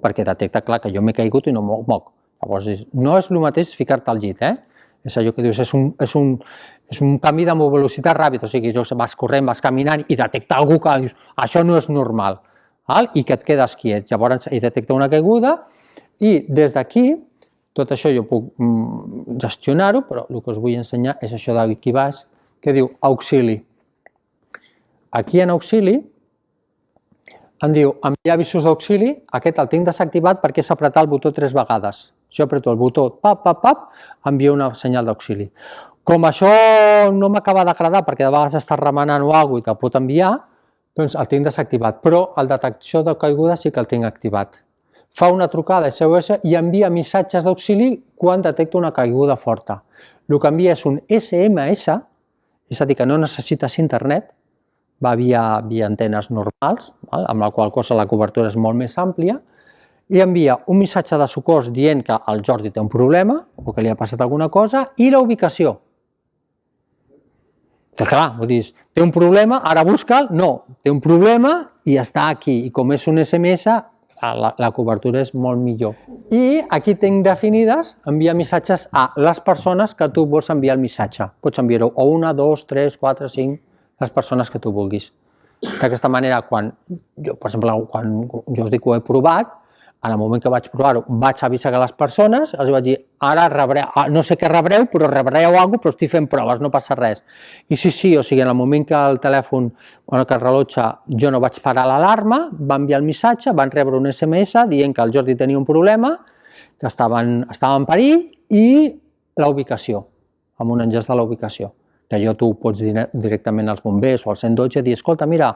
Perquè detecta, clar, que jo m'he caigut i no m'ho moc. Llavors, no és el mateix ficar-te al llit, és allò que dius, és un canvi de velocitat ràpid, o sigui, vas corrent, vas caminant i detecta algú que dius, això no és normal, i que et quedes quiet. Llavors, hi detecta una caiguda i des d'aquí, tot això jo puc gestionar-ho, però el que us vull ensenyar és això d'aquí baix, que diu auxili. Aquí en auxili em diu enviar avisos d'auxili, aquest el tinc desactivat perquè és apretar el botó 3 vegades. Jo apreto el botó, envia una senyal d'auxili. Com això no m'acaba d'agradar perquè de vegades estàs remenant o alguna cosa i te'l pot enviar, doncs el tinc desactivat, però el detecció de caiguda sí que el tinc activat. Fa una trucada SOS i envia missatges d'auxili quan detecta una caiguda forta. El que envia és un SMS, és a dir, que no necessites internet, va via antenes normals, amb la qual cosa la cobertura és molt més àmplia, li envia un missatge de socors dient que el Jordi té un problema o que li ha passat alguna cosa i la ubicació. Que clar, vull dir, té un problema, ara busca'l, no, té un problema i està aquí. I com és un SMS, la cobertura és molt millor. I aquí tinc definides enviar missatges a les persones que tu vols enviar el missatge. Pots enviar-ho a 1, 2, 3, 4, 5, les persones que tu vulguis. D'aquesta manera, per exemple, quan jo us dic que ho he provat, en el moment que vaig provar-ho, vaig avisar a les persones, els vaig dir, ara rebreu, no sé què rebreu, però rebreu alguna cosa, però estic fent proves, no passa res. I sí, o sigui, en el moment que el telèfon, que el rellotge, jo no vaig parar l'alarma, va enviar el missatge, van rebre un SMS dient que el Jordi tenia un problema, que estava en perill, i la ubicació, amb un enllaç de la ubicació. Que tu pots dir directament als bombers o al 112 i dir, escolta, mira,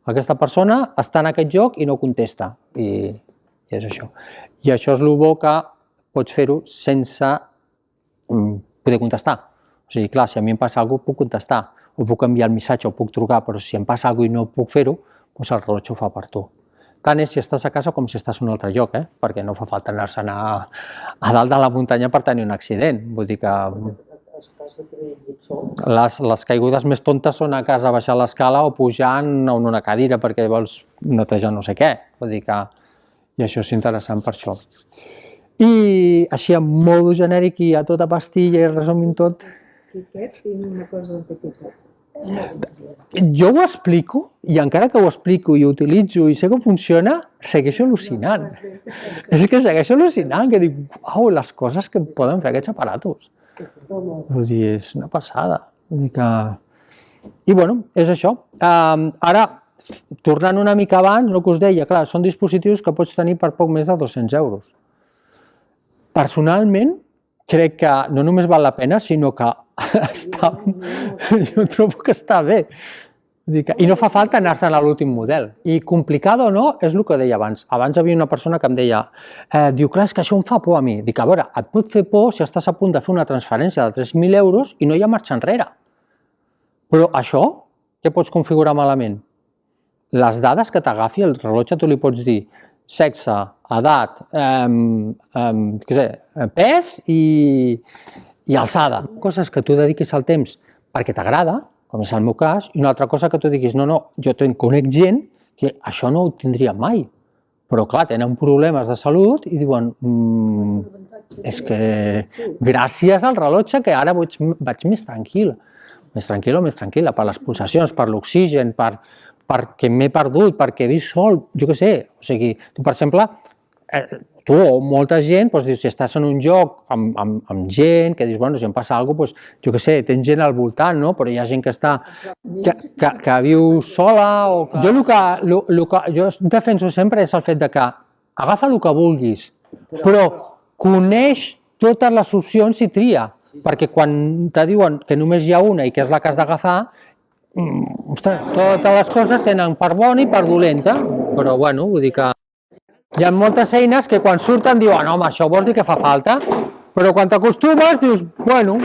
aquesta persona està en aquest lloc i no contesta. I és això. I això és el bo que pots fer-ho sense poder contestar. O sigui, clar, si a mi em passa alguna cosa, puc contestar, o puc enviar el missatge, o puc trucar, però si em passa alguna cosa i no puc fer-ho, doncs el rellotge ho fa per tu. Tant és si estàs a casa com si estàs en un altre lloc, perquè no fa falta anar-se'n a dalt de la muntanya per tenir un accident. Vull dir que les caigudes més tontes són a casa baixar l'escala o pujant en una cadira perquè vols netejar no sé què. Vull dir que i això és interessant per això. I així, en modo genèric i a tota pastilla i resumint tot... Quiquet, tinc una cosa en petites. Jo ho explico, i encara que ho explico i ho utilitzo i sé com funciona, segueixo al·lucinant. És que segueixo al·lucinant, que dic, uau, les coses que poden fer aquests aparatos. Vull dir, és una passada. Vull dir que... I bueno, és això. Ara, tornant una mica abans, el que us deia, clar, són dispositius que pots tenir per poc més de 200 euros. Personalment, crec que no només val la pena, sinó que jo trobo que està bé. I no fa falta anar-se'n a l'últim model. I complicat o no, és el que deia abans. Abans hi havia una persona que em deia, diu, clar, és que això em fa por a mi. Dic, a veure, et pot fer por si estàs a punt de fer una transferència de 3.000 euros i no hi ha marxa enrere. Però això, què pots configurar malament? Les dades que t'agafi el rellotge, tu li pots dir sexe, edat, pes i alçada. Coses que tu dediquis el temps perquè t'agrada, com és el meu cas, i una altra cosa que tu diguis, no, jo conec gent que això no ho tindria mai, però clar, tenen problemes de salut i diuen, és que gràcies al rellotge que ara vaig més tranquil·la, més tranquil·la, per les pulsacions, per l'oxigen, perquè m'he perdut, perquè he vist sol, jo què sé, o sigui, tu per exemple, tu o molta gent, si estàs en un lloc amb gent, que dius, bueno, si em passa alguna cosa, jo què sé, tens gent al voltant, no? Però hi ha gent que viu sola, o... Jo el que jo defenso sempre és el fet de que agafa el que vulguis, però coneix totes les opcions i tria, perquè quan te diuen que només hi ha una i que és la que has d'agafar, ostres, totes les coses tenen part bona i part dolenta, però bueno, vull dir que hi ha moltes eines que quan surten diuen, home, això vols dir que fa falta, però quan t'acostumes dius, bueno,